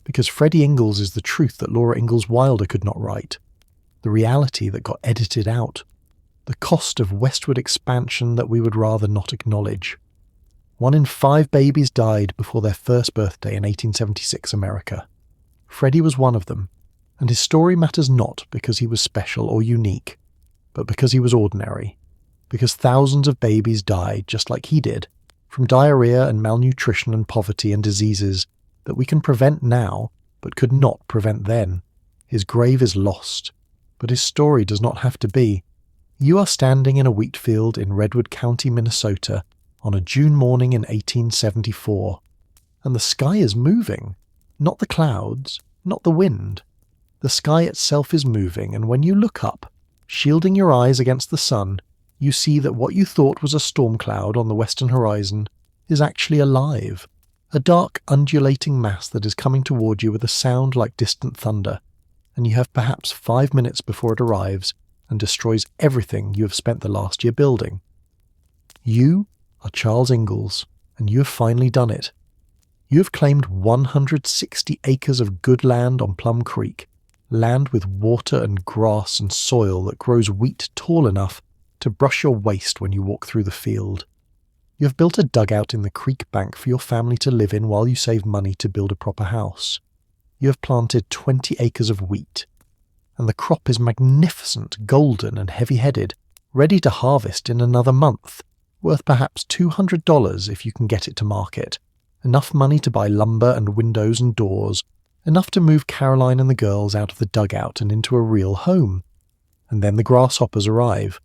Because Freddie Ingalls is the truth that Laura Ingalls Wilder could not write, the reality that got edited out, the cost of westward expansion that we would rather not acknowledge. 1 in 5 babies died before their first birthday in 1876 America. Freddie was one of them, and his story matters not because he was special or unique, but because he was ordinary, because thousands of babies died just like he did, from diarrhea and malnutrition and poverty and diseases that we can prevent now, but could not prevent then. His grave is lost, but his story does not have to be. You are standing in a wheat field in Redwood County, Minnesota, on a June morning in 1874, and the sky is moving, not the clouds, not the wind. The sky itself is moving, and when you look up, shielding your eyes against the sun, you see that what you thought was a storm cloud on the western horizon is actually alive, a dark undulating mass that is coming toward you with a sound like distant thunder, and you have perhaps 5 minutes before it arrives and destroys everything you have spent the last year building. You are Charles Ingalls, and you have finally done it. You have claimed 160 acres of good land on Plum Creek, land with water and grass and soil that grows wheat tall enough to brush your waist when you walk through the field. You have built a dugout in the creek bank for your family to live in while you save money to build a proper house. You have planted 20 acres of wheat, and the crop is magnificent, golden and heavy-headed, ready to harvest in another month, worth perhaps $200 if you can get it to market, enough money to buy lumber and windows and doors, enough to move Caroline and the girls out of the dugout and into a real home. And then the grasshoppers arrive.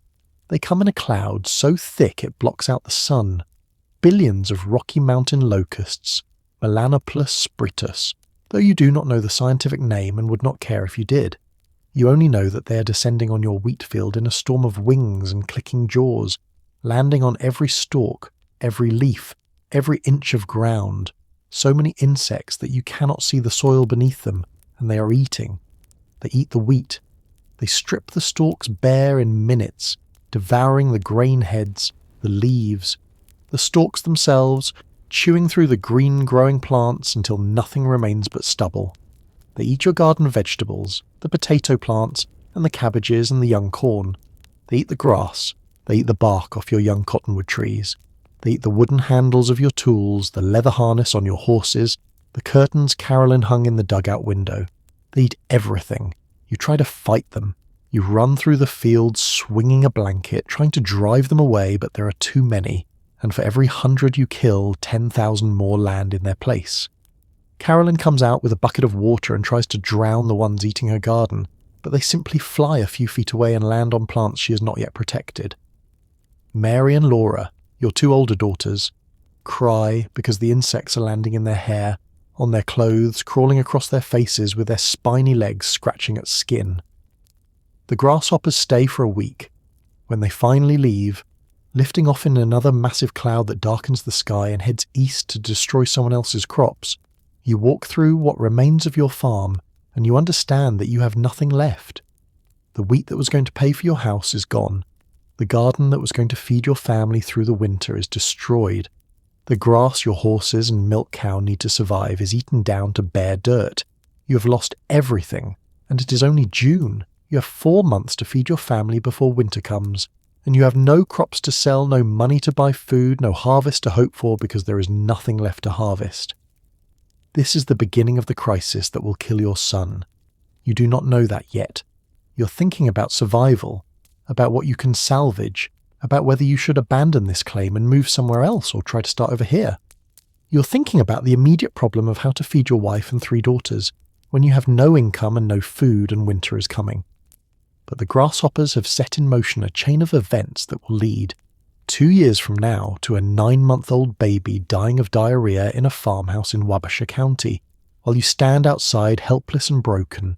They come in a cloud so thick it blocks out the sun. Billions of Rocky Mountain locusts, Melanoplus spritus, though you do not know the scientific name and would not care if you did. You only know that they are descending on your wheat field in a storm of wings and clicking jaws, landing on every stalk, every leaf, every inch of ground, so many insects that you cannot see the soil beneath them, and they are eating. They eat the wheat. They strip the stalks bare in minutes, devouring the grain heads, the leaves, the stalks themselves, chewing through the green growing plants until nothing remains but stubble. They eat your garden vegetables, the potato plants, and the cabbages and the young corn. They eat the grass. They eat the bark off your young cottonwood trees. They eat the wooden handles of your tools, the leather harness on your horses, the curtains Carolyn hung in the dugout window. They eat everything. You try to fight them. You run through the fields swinging a blanket, trying to drive them away, but there are too many, and for every 100 you kill, 10,000 more land in their place. Carolyn comes out with a bucket of water and tries to drown the ones eating her garden, but they simply fly a few feet away and land on plants she has not yet protected. Mary and Laura, your 2 older daughters, cry because the insects are landing in their hair, on their clothes, crawling across their faces with their spiny legs scratching at skin. The grasshoppers stay for a week. When they finally leave, lifting off in another massive cloud that darkens the sky and heads east to destroy someone else's crops, you walk through what remains of your farm and you understand that you have nothing left. The wheat that was going to pay for your house is gone. The garden that was going to feed your family through the winter is destroyed. The grass your horses and milk cow need to survive is eaten down to bare dirt. You have lost everything, and it is only June. You have 4 months to feed your family before winter comes, and you have no crops to sell, no money to buy food, no harvest to hope for because there is nothing left to harvest. This is the beginning of the crisis that will kill your son. You do not know that yet. You're thinking about survival, about what you can salvage, about whether you should abandon this claim and move somewhere else or try to start over here. You're thinking about the immediate problem of how to feed your wife and 3 daughters when you have no income and no food and winter is coming. But the grasshoppers have set in motion a chain of events that will lead, 2 years from now, to a 9-month-old baby dying of diarrhea in a farmhouse in Wabasha County, while you stand outside helpless and broken,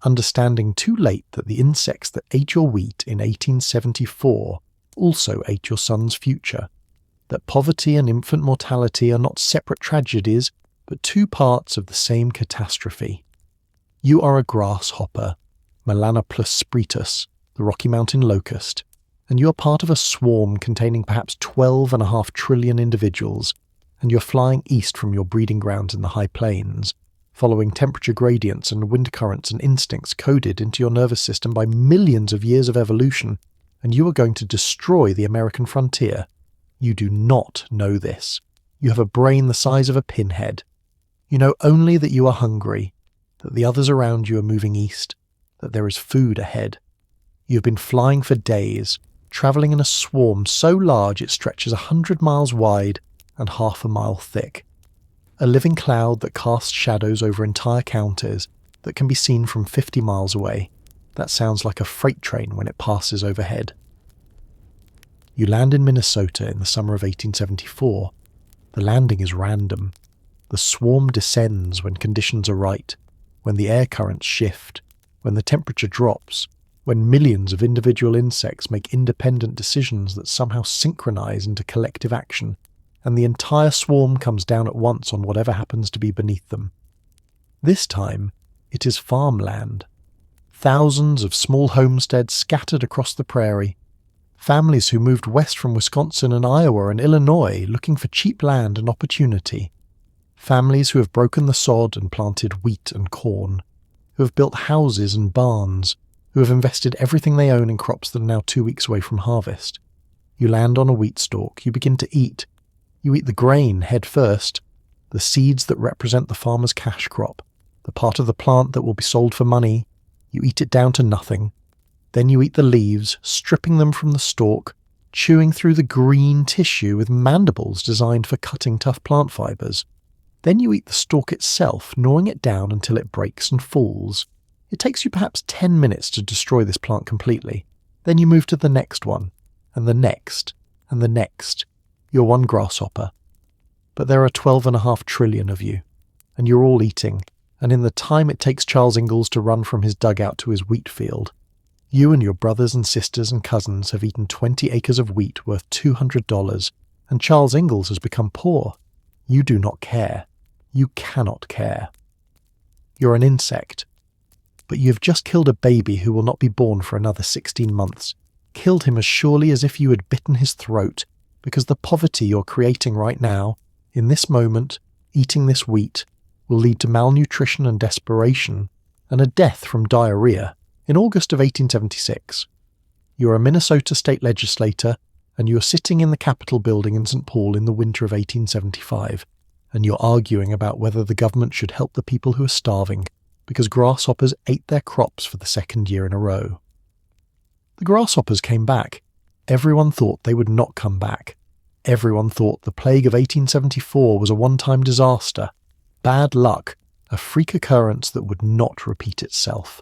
understanding too late that the insects that ate your wheat in 1874 also ate your son's future, that poverty and infant mortality are not separate tragedies, but 2 parts of the same catastrophe. You are a grasshopper, Melanoplus spritus, the Rocky Mountain locust, and you are part of a swarm containing perhaps 12.5 trillion individuals, and you're flying east from your breeding grounds in the high plains, following temperature gradients and wind currents and instincts coded into your nervous system by millions of years of evolution, and you are going to destroy the American frontier. You do not know this. You have a brain the size of a pinhead. You know only that you are hungry, that the others around you are moving east, that there is food ahead. You have been flying for days, travelling in a swarm so large it stretches 100 miles wide and half a mile thick. A living cloud that casts shadows over entire counties that can be seen from 50 miles away. That sounds like a freight train when it passes overhead. You land in Minnesota in the summer of 1874. The landing is random. The swarm descends when conditions are right, when the air currents shift, when the temperature drops, when millions of individual insects make independent decisions that somehow synchronize into collective action, and the entire swarm comes down at once on whatever happens to be beneath them. This time, it is farmland. Thousands of small homesteads scattered across the prairie. Families who moved west from Wisconsin and Iowa and Illinois looking for cheap land and opportunity. Families who have broken the sod and planted wheat and corn, who have built houses and barns, who have invested everything they own in crops that are now 2 weeks away from harvest. You land on a wheat stalk, you begin to eat. You eat the grain head first, the seeds that represent the farmer's cash crop, the part of the plant that will be sold for money. You eat it down to nothing. Then you eat the leaves, stripping them from the stalk, chewing through the green tissue with mandibles designed for cutting tough plant fibers. Then you eat the stalk itself, gnawing it down until it breaks and falls. It takes you perhaps 10 minutes to destroy this plant completely. Then you move to the next one, and the next, and the next. You're one grasshopper. But there are 12.5 trillion of you, and you're all eating, and in the time it takes Charles Ingalls to run from his dugout to his wheat field, you and your brothers and sisters and cousins have eaten 20 acres of wheat worth $200, and Charles Ingalls has become poor. You do not care. You cannot care. You're an insect. But you have just killed a baby who will not be born for another 16 months. Killed him as surely as if you had bitten his throat, because the poverty you're creating right now, in this moment, eating this wheat, will lead to malnutrition and desperation, and a death from diarrhea in August of 1876. You're a Minnesota state legislator, and you're sitting in the Capitol building in St. Paul in the winter of 1875, and you're arguing about whether the government should help the people who are starving, because grasshoppers ate their crops for the second year in a row. The grasshoppers came back. Everyone thought they would not come back. Everyone thought the plague of 1874 was a one-time disaster, bad luck, a freak occurrence that would not repeat itself.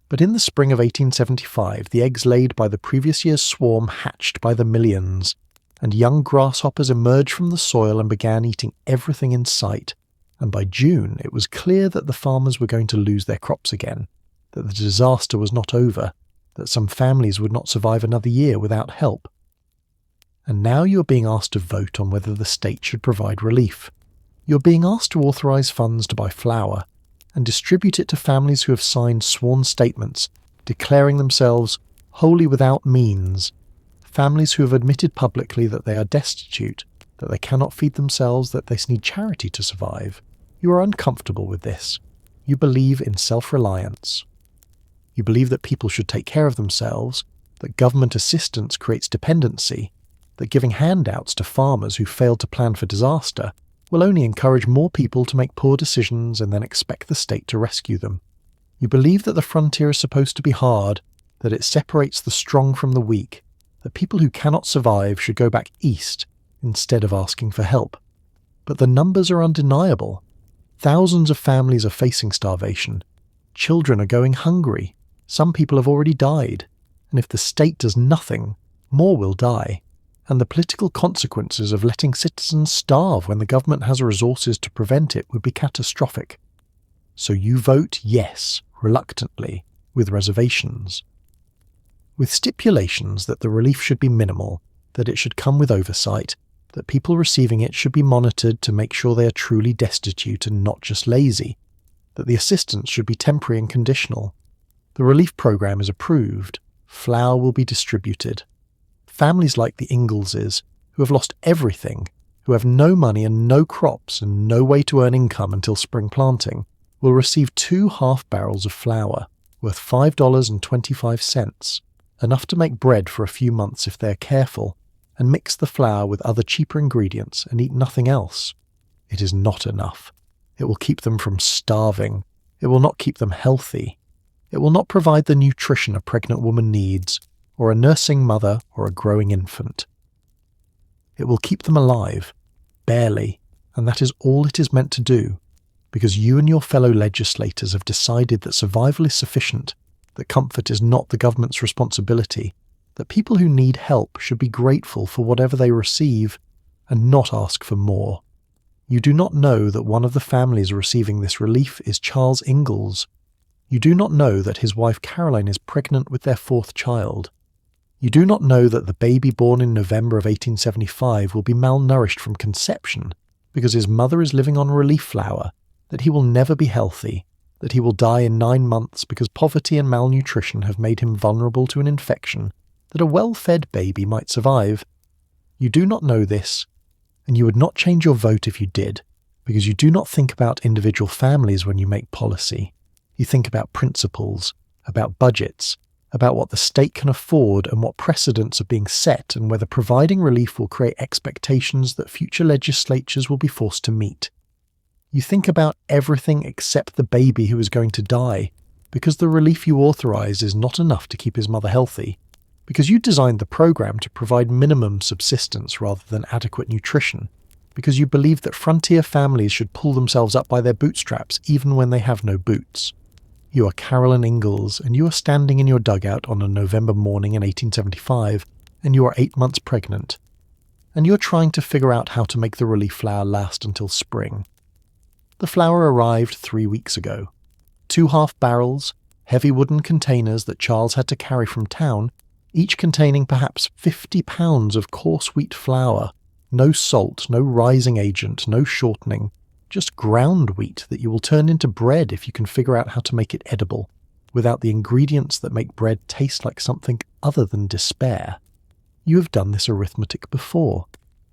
But in the spring of 1875, the eggs laid by the previous year's swarm hatched by the millions, and young grasshoppers emerged from the soil and began eating everything in sight. And by June, it was clear that the farmers were going to lose their crops again, that the disaster was not over, that some families would not survive another year without help. And now you are being asked to vote on whether the state should provide relief. You are being asked to authorise funds to buy flour and distribute it to families who have signed sworn statements declaring themselves wholly without means, families who have admitted publicly that they are destitute, that they cannot feed themselves, that they need charity to survive. You are uncomfortable with this. You believe in self-reliance. You believe that people should take care of themselves, that government assistance creates dependency, that giving handouts to farmers who failed to plan for disaster will only encourage more people to make poor decisions and then expect the state to rescue them. You believe that the frontier is supposed to be hard, that it separates the strong from the weak, that people who cannot survive should go back east instead of asking for help. But the numbers are undeniable. Thousands of families are facing starvation. Children are going hungry. Some people have already died. And if the state does nothing, more will die. And the political consequences of letting citizens starve when the government has resources to prevent it would be catastrophic. So you vote yes, reluctantly, with reservations. With stipulations that the relief should be minimal, that it should come with oversight, that people receiving it should be monitored to make sure they are truly destitute and not just lazy, that the assistance should be temporary and conditional. The relief program is approved. flour will be distributed. Families like the Ingalls', who have lost everything, who have no money and no crops and no way to earn income until spring planting, will receive 2 half barrels of flour, worth $5.25, enough to make bread for a few months if they are careful, and mix the flour with other cheaper ingredients and eat nothing else. It is not enough. It will keep them from starving. It will not keep them healthy. It will not provide the nutrition a pregnant woman needs, or a nursing mother or a growing infant. It will keep them alive, barely, and that is all it is meant to do, because you and your fellow legislators have decided that survival is sufficient, that comfort is not the government's responsibility, that people who need help should be grateful for whatever they receive and not ask for more. You do not know that one of the families receiving this relief is Charles Ingalls. You do not know that his wife Caroline is pregnant with their 4th child. You do not know that the baby born in November of 1875 will be malnourished from conception because his mother is living on relief flour, that he will never be healthy, that he will die in 9 months because poverty and malnutrition have made him vulnerable to an infection, that a well-fed baby might survive. You do not know this, and you would not change your vote if you did, because you do not think about individual families when you make policy. You think about principles, about budgets, about what the state can afford and what precedents are being set and whether providing relief will create expectations that future legislatures will be forced to meet. You think about everything except the baby who is going to die, because the relief you authorize is not enough to keep his mother healthy, because you designed the program to provide minimum subsistence rather than adequate nutrition, because you believe that frontier families should pull themselves up by their bootstraps even when they have no boots. You are Caroline Ingalls, and you are standing in your dugout on a November morning in 1875, and you are 8 months pregnant. And you are trying to figure out how to make the relief flour last until spring. The flour arrived 3 weeks ago. 2 half barrels, heavy wooden containers that Charles had to carry from town, each containing perhaps 50 pounds of coarse wheat flour, no salt, no rising agent, no shortening, just ground wheat that you will turn into bread if you can figure out how to make it edible, without the ingredients that make bread taste like something other than despair. You have done this arithmetic before.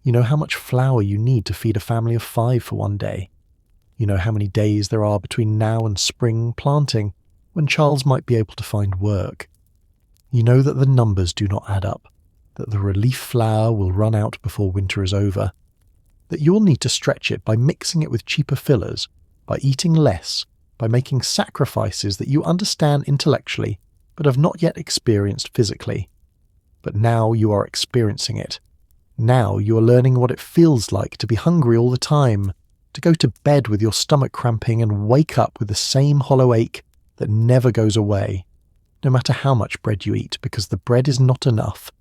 You know how much flour you need to feed a family of 5 for one day. You know how many days there are between now and spring planting, when Charles might be able to find work. You know that the numbers do not add up, that the relief flour will run out before winter is over, that you'll need to stretch it by mixing it with cheaper fillers, by eating less, by making sacrifices that you understand intellectually but have not yet experienced physically. But now you are experiencing it. Now you are learning what it feels like to be hungry all the time, to go to bed with your stomach cramping and wake up with the same hollow ache that never goes away, no matter how much bread you eat, because the bread is not enough.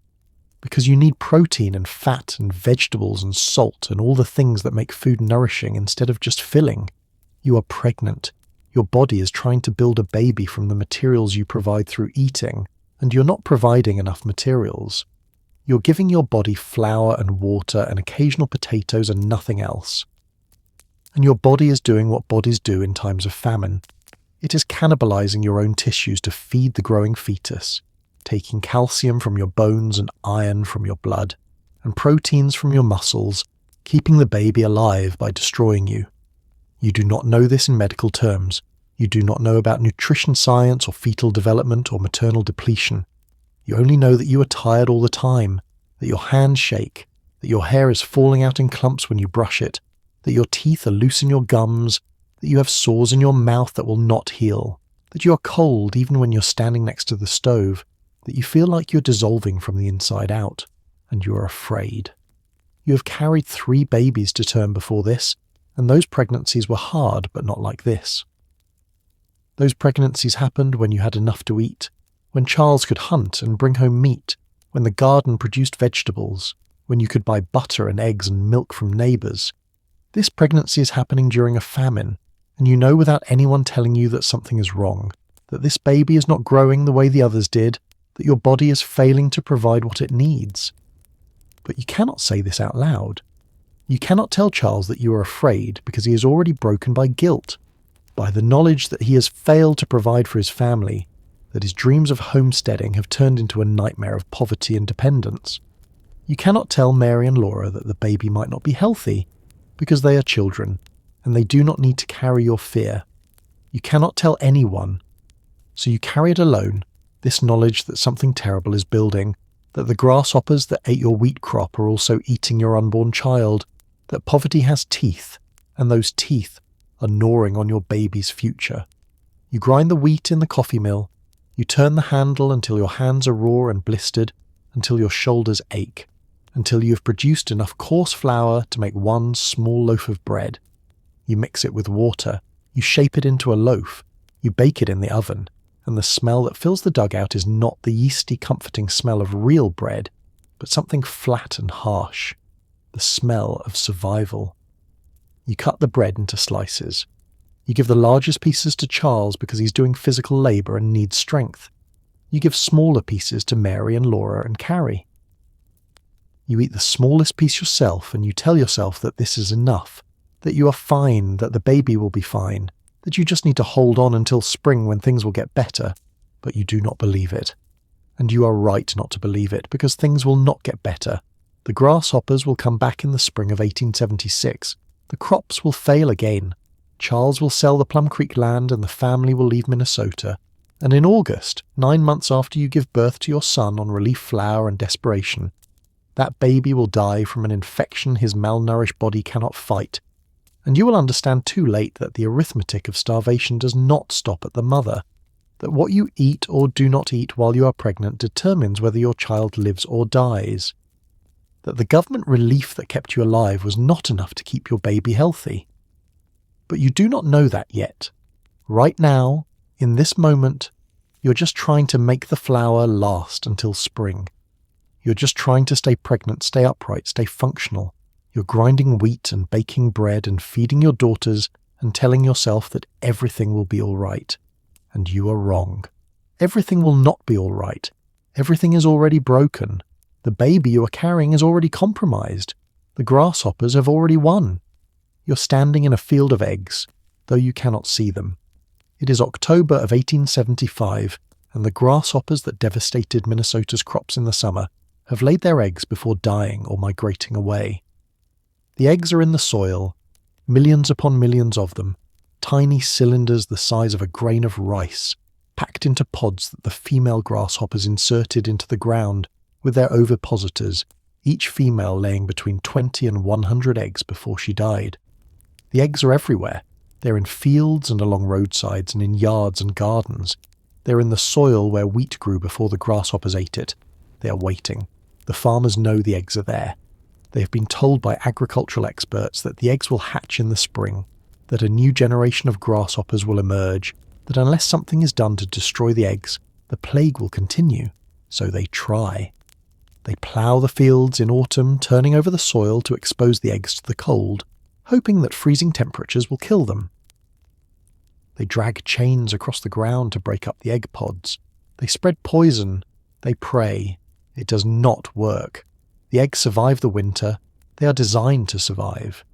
Because you need protein and fat and vegetables and salt and all the things that make food nourishing instead of just filling. You are pregnant. Your body is trying to build a baby from the materials you provide through eating, and you're not providing enough materials. You're giving your body flour and water and occasional potatoes and nothing else. And your body is doing what bodies do in times of famine. It is cannibalizing your own tissues to feed the growing fetus, taking calcium from your bones and iron from your blood, and proteins from your muscles, keeping the baby alive by destroying you. You do not know this in medical terms. You do not know about nutrition science or fetal development or maternal depletion. You only know that you are tired all the time, that your hands shake, that your hair is falling out in clumps when you brush it, that your teeth are loose in your gums, that you have sores in your mouth that will not heal, that you are cold even when you're standing next to the stove, that you feel like you're dissolving from the inside out, and you are afraid. You have carried 3 babies to term before this, and those pregnancies were hard, but not like this. Those pregnancies happened when you had enough to eat, when Charles could hunt and bring home meat, when the garden produced vegetables, when you could buy butter and eggs and milk from neighbours. This pregnancy is happening during a famine, and you know without anyone telling you that something is wrong, that this baby is not growing the way the others did, that your body is failing to provide what it needs. But you cannot say this out loud. You cannot tell Charles that you are afraid because he is already broken by guilt, by the knowledge that he has failed to provide for his family, that his dreams of homesteading have turned into a nightmare of poverty and dependence. You cannot tell Mary and Laura that the baby might not be healthy, because they are children, and they do not need to carry your fear. You cannot tell anyone, so you carry it alone, this knowledge that something terrible is building, that the grasshoppers that ate your wheat crop are also eating your unborn child, that poverty has teeth, and those teeth are gnawing on your baby's future. You grind the wheat in the coffee mill, you turn the handle until your hands are raw and blistered, until your shoulders ache, until you have produced enough coarse flour to make one small loaf of bread. You mix it with water, you shape it into a loaf, you bake it in the oven, and the smell that fills the dugout is not the yeasty, comforting smell of real bread, but something flat and harsh, the smell of survival. You cut the bread into slices. You give the largest pieces to Charles because he's doing physical labour and needs strength. You give smaller pieces to Mary and Laura and Carrie. You eat the smallest piece yourself and you tell yourself that this is enough, that you are fine, that the baby will be fine, that you just need to hold on until spring when things will get better, but you do not believe it. And you are right not to believe it, because things will not get better. The grasshoppers will come back in the spring of 1876. The crops will fail again. Charles will sell the Plum Creek land and the family will leave Minnesota. And in August, 9 months after you give birth to your son on relief flour and desperation, that baby will die from an infection his malnourished body cannot fight. And you will understand too late that the arithmetic of starvation does not stop at the mother, that what you eat or do not eat while you are pregnant determines whether your child lives or dies, that the government relief that kept you alive was not enough to keep your baby healthy. But you do not know that yet. Right now, in this moment, you're just trying to make the flour last until spring. You're just trying to stay pregnant, stay upright, stay functional. You're grinding wheat and baking bread and feeding your daughters and telling yourself that everything will be all right. And you are wrong. Everything will not be all right. Everything is already broken. The baby you are carrying is already compromised. The grasshoppers have already won. You're standing in a field of eggs, though you cannot see them. It is October of 1875, and the grasshoppers that devastated Minnesota's crops in the summer have laid their eggs before dying or migrating away. The eggs are in the soil, millions upon millions of them, tiny cylinders the size of a grain of rice, packed into pods that the female grasshoppers inserted into the ground with their ovipositors, each female laying between 20 and 100 eggs before she died. The eggs are everywhere. They're in fields and along roadsides and in yards and gardens. They're in the soil where wheat grew before the grasshoppers ate it. They are waiting. The farmers know the eggs are there. They have been told by agricultural experts that the eggs will hatch in the spring, that a new generation of grasshoppers will emerge, that unless something is done to destroy the eggs, the plague will continue. So they try. They plough the fields in autumn, turning over the soil to expose the eggs to the cold, hoping that freezing temperatures will kill them. They drag chains across the ground to break up the egg pods. They spread poison. They pray. It does not work. The eggs survive the winter. They are designed to survive.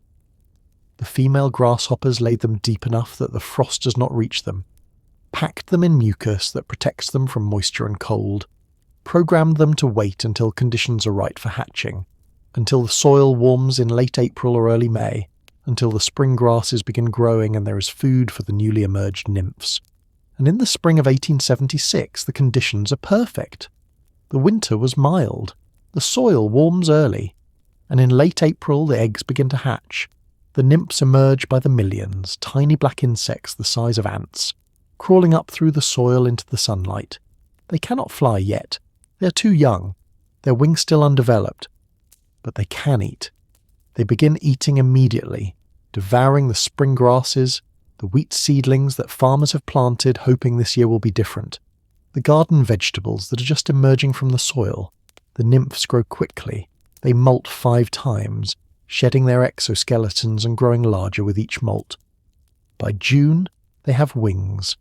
The female grasshoppers laid them deep enough that the frost does not reach them, packed them in mucus that protects them from moisture and cold, programmed them to wait until conditions are right for hatching, until the soil warms in late April or early May, until the spring grasses begin growing and there is food for the newly emerged nymphs. And in the spring of 1876, the conditions are perfect. The winter was mild. The soil warms early. And in late April, the eggs begin to hatch. The nymphs emerge by the millions, tiny black insects the size of ants, crawling up through the soil into the sunlight. They cannot fly yet. They are too young. Their wings still undeveloped. But they can eat. They begin eating immediately, devouring the spring grasses, the wheat seedlings that farmers have planted hoping this year will be different, the garden vegetables that are just emerging from the soil. The nymphs grow quickly. They molt 5 times, shedding their exoskeletons and growing larger with each molt. By June, they have wings.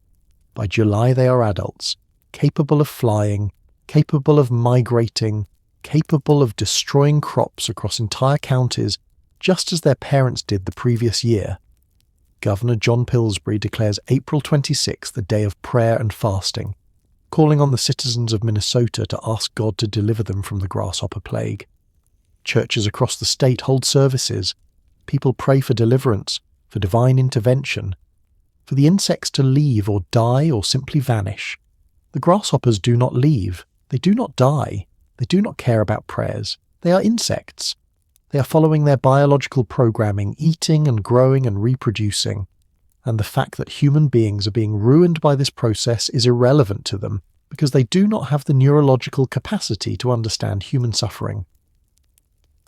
By July, they are adults, capable of flying, capable of migrating, capable of destroying crops across entire counties, just as their parents did the previous year. Governor John Pillsbury declares April 26 the day of prayer and fasting. calling on the citizens of Minnesota to ask God to deliver them from the grasshopper plague. Churches across the state hold services. People pray for deliverance, for divine intervention, for the insects to leave or die or simply vanish. The grasshoppers do not leave. They do not die. They do not care about prayers. They are insects. They are following their biological programming, eating and growing and reproducing. And the fact that human beings are being ruined by this process is irrelevant to them because they do not have the neurological capacity to understand human suffering.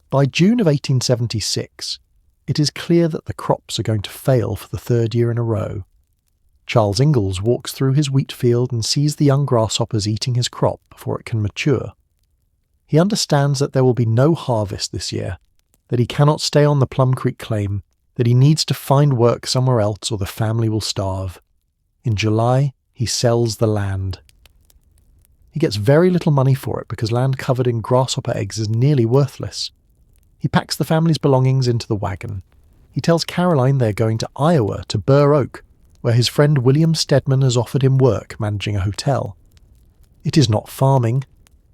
By June of 1876, it is clear that the crops are going to fail for the third year in a row. Charles Ingalls walks through his wheat field and sees the young grasshoppers eating his crop before it can mature. He understands that there will be no harvest this year, that he cannot stay on the Plum Creek claim, that he needs to find work somewhere else or the family will starve. In July, he sells the land. He gets very little money for it because land covered in grasshopper eggs is nearly worthless. He packs the family's belongings into the wagon. He tells Caroline they're going to Iowa, to Burr Oak, where his friend William Stedman has offered him work managing a hotel. It is not farming.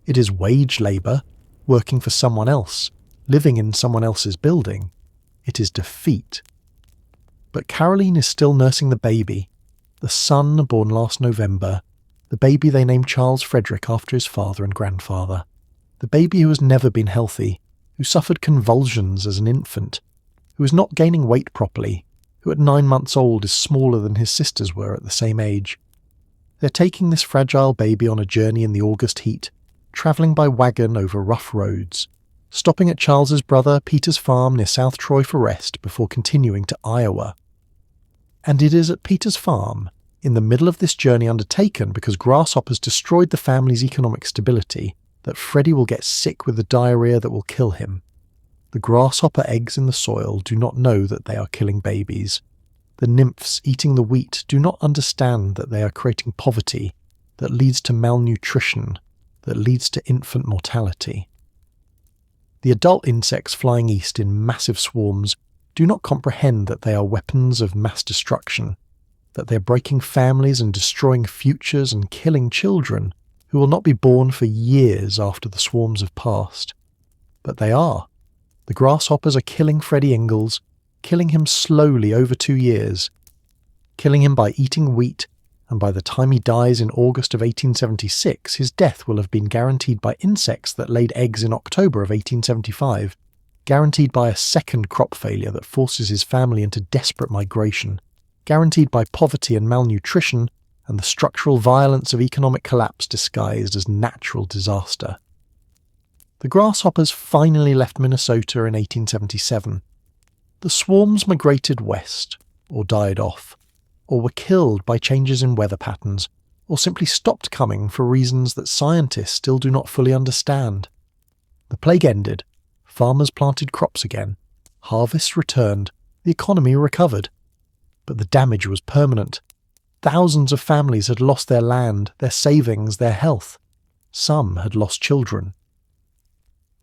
It is wage labour, working for someone else, living in someone else's building. It is defeat. But Caroline is still nursing the baby, the son born last November, the baby they named Charles Frederick after his father and grandfather, the baby who has never been healthy, who suffered convulsions as an infant, who is not gaining weight properly, who at 9 months old is smaller than his sisters were at the same age. They're taking this fragile baby on a journey in the August heat, travelling by wagon over rough roads, stopping at Charles's brother Peter's farm near South Troy for rest before continuing to Iowa. And it is at Peter's farm, in the middle of this journey undertaken because grasshoppers destroyed the family's economic stability, that Freddie will get sick with the diarrhea that will kill him. The grasshopper eggs in the soil do not know that they are killing babies. The nymphs eating the wheat do not understand that they are creating poverty that leads to malnutrition, that leads to infant mortality. The adult insects flying east in massive swarms do not comprehend that they are weapons of mass destruction, that they are breaking families and destroying futures and killing children who will not be born for years after the swarms have passed. But they are. The grasshoppers are killing Freddie Ingalls, killing him slowly over 2 years, killing him by eating wheat, and by the time he dies in August of 1876, his death will have been guaranteed by insects that laid eggs in October of 1875, guaranteed by a second crop failure that forces his family into desperate migration, guaranteed by poverty and malnutrition, and the structural violence of economic collapse disguised as natural disaster. The grasshoppers finally left Minnesota in 1877. The swarms migrated west, or died off, or were killed by changes in weather patterns, or simply stopped coming for reasons that scientists still do not fully understand. The plague ended, farmers planted crops again, harvests returned, the economy recovered. But the damage was permanent. Thousands of families had lost their land, their savings, their health. Some had lost children.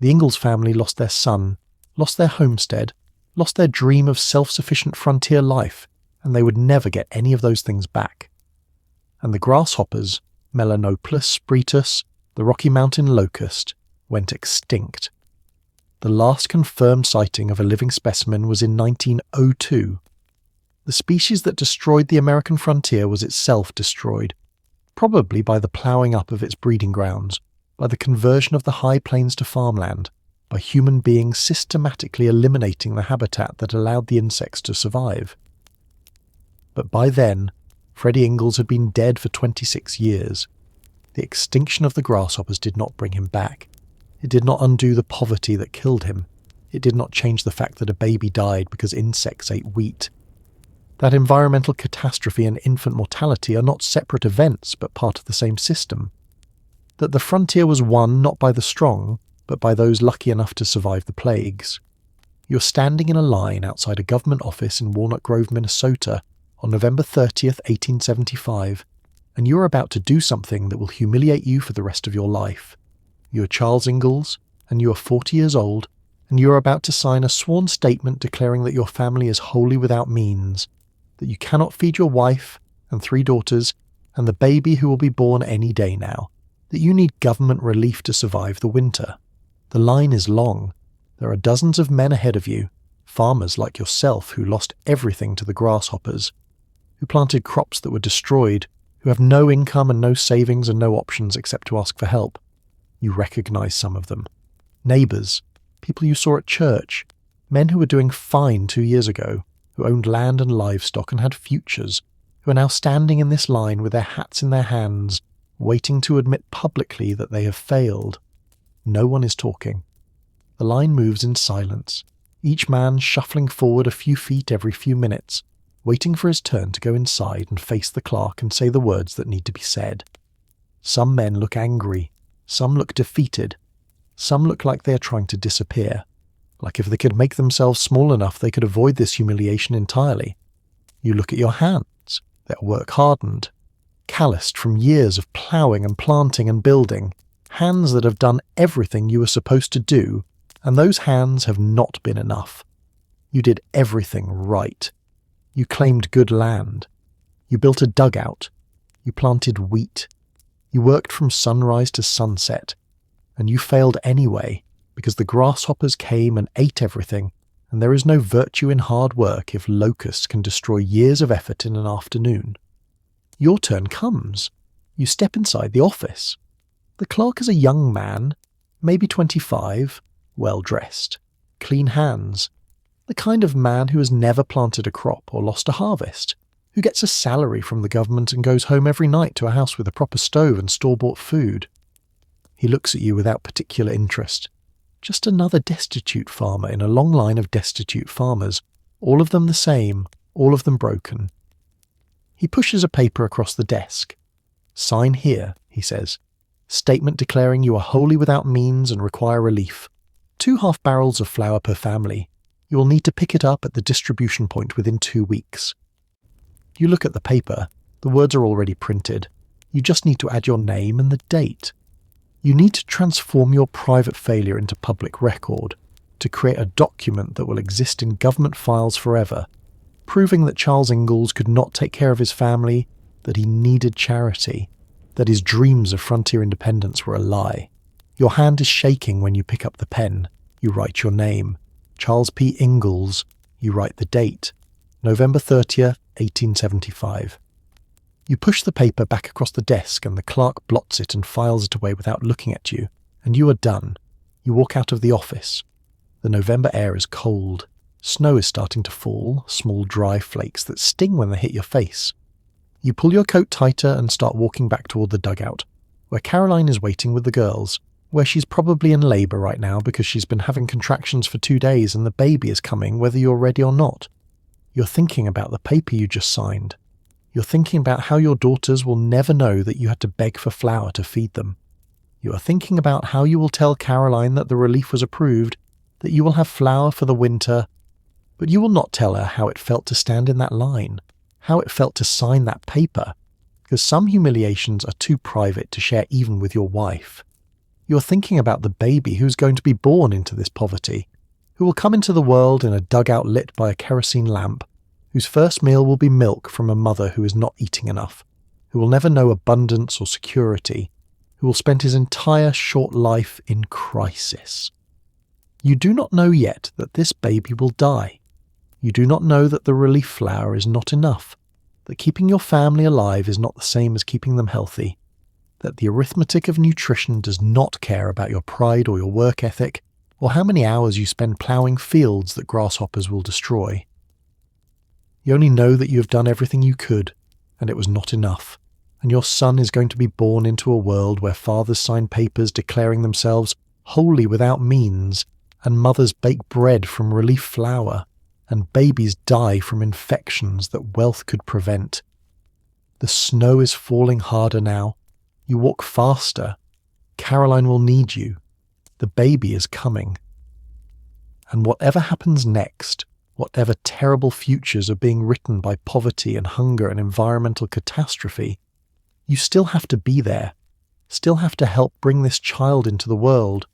The Ingalls family lost their son, lost their homestead, lost their dream of self-sufficient frontier life, and they would never get any of those things back. And the grasshoppers, Melanopus spretus, the Rocky Mountain locust, went extinct. The last confirmed sighting of a living specimen was in 1902. The species that destroyed the American frontier was itself destroyed, probably by the ploughing up of its breeding grounds, by the conversion of the high plains to farmland, by human beings systematically eliminating the habitat that allowed the insects to survive. But by then, Freddie Ingalls had been dead for 26 years. The extinction of the grasshoppers did not bring him back. It did not undo the poverty that killed him. It did not change the fact that a baby died because insects ate wheat. That environmental catastrophe and infant mortality are not separate events but part of the same system. That the frontier was won not by the strong, but by those lucky enough to survive the plagues. You're standing in a line outside a government office in Walnut Grove, Minnesota, on November 30th, 1875, and you're about to do something that will humiliate you for the rest of your life. You are Charles Ingalls, and you are 40 years old, and you are about to sign a sworn statement declaring that your family is wholly without means, that you cannot feed your wife and 3 daughters, and the baby who will be born any day now, that you need government relief to survive the winter. The line is long. There are dozens of men ahead of you, farmers like yourself who lost everything to the grasshoppers, who planted crops that were destroyed, who have no income and no savings and no options except to ask for help. You recognize some of them. Neighbours, people you saw at church, men who were doing fine 2 years ago, who owned land and livestock and had futures, who are now standing in this line with their hats in their hands, waiting to admit publicly that they have failed. No one is talking. The line moves in silence, each man shuffling forward a few feet every few minutes, waiting for his turn to go inside and face the clerk and say the words that need to be said. Some men look angry, some look defeated, some look like they are trying to disappear, like if they could make themselves small enough they could avoid this humiliation entirely. You look at your hands, they are work-hardened, calloused from years of ploughing and planting and building, hands that have done everything you were supposed to do, and those hands have not been enough. You did everything right. You claimed good land. You built a dugout. You planted wheat. You worked from sunrise to sunset. And you failed anyway, because the grasshoppers came and ate everything, and there is no virtue in hard work if locusts can destroy years of effort in an afternoon. Your turn comes. You step inside the office. The clerk is a young man, maybe 25, well-dressed, clean hands, the kind of man who has never planted a crop or lost a harvest, who gets a salary from the government and goes home every night to a house with a proper stove and store-bought food. He looks at you without particular interest. Just another destitute farmer in a long line of destitute farmers, all of them the same, all of them broken. He pushes a paper across the desk. "Sign here," he says. "Statement declaring you are wholly without means and require relief. 2 half-barrels of flour per family. You will need to pick it up at the distribution point within 2 weeks." You look at the paper. The words are already printed. You just need to add your name and the date. You need to transform your private failure into public record, to create a document that will exist in government files forever, proving that Charles Ingalls could not take care of his family, that he needed charity, that his dreams of frontier independence were a lie. Your hand is shaking when you pick up the pen. You write your name. Charles P. Ingalls. You write the date. November 30th, 1875. You push the paper back across the desk and the clerk blots it and files it away without looking at you, and you are done. You walk out of the office. The November air is cold. Snow is starting to fall, small dry flakes that sting when they hit your face. You pull your coat tighter and start walking back toward the dugout, where Caroline is waiting with the girls, where she's probably in labour right now because she's been having contractions for 2 days and the baby is coming whether you're ready or not. You're thinking about the paper you just signed. You're thinking about how your daughters will never know that you had to beg for flour to feed them. You are thinking about how you will tell Caroline that the relief was approved, that you will have flour for the winter, but you will not tell her how it felt to stand in that line, how it felt to sign that paper, because some humiliations are too private to share even with your wife. You're thinking about the baby who's going to be born into this poverty, who will come into the world in a dugout lit by a kerosene lamp, whose first meal will be milk from a mother who is not eating enough, who will never know abundance or security, who will spend his entire short life in crisis. You do not know yet that this baby will die. You do not know that the relief flour is not enough, that keeping your family alive is not the same as keeping them healthy, that the arithmetic of nutrition does not care about your pride or your work ethic, or how many hours you spend ploughing fields that grasshoppers will destroy. You only know that you have done everything you could, and it was not enough, and your son is going to be born into a world where fathers sign papers declaring themselves wholly without means, and mothers bake bread from relief flour, and babies die from infections that wealth could prevent. The snow is falling harder now. You walk faster. Caroline will need you. The baby is coming. And whatever happens next, whatever terrible futures are being written by poverty and hunger and environmental catastrophe, you still have to be there, still have to help bring this child into the world,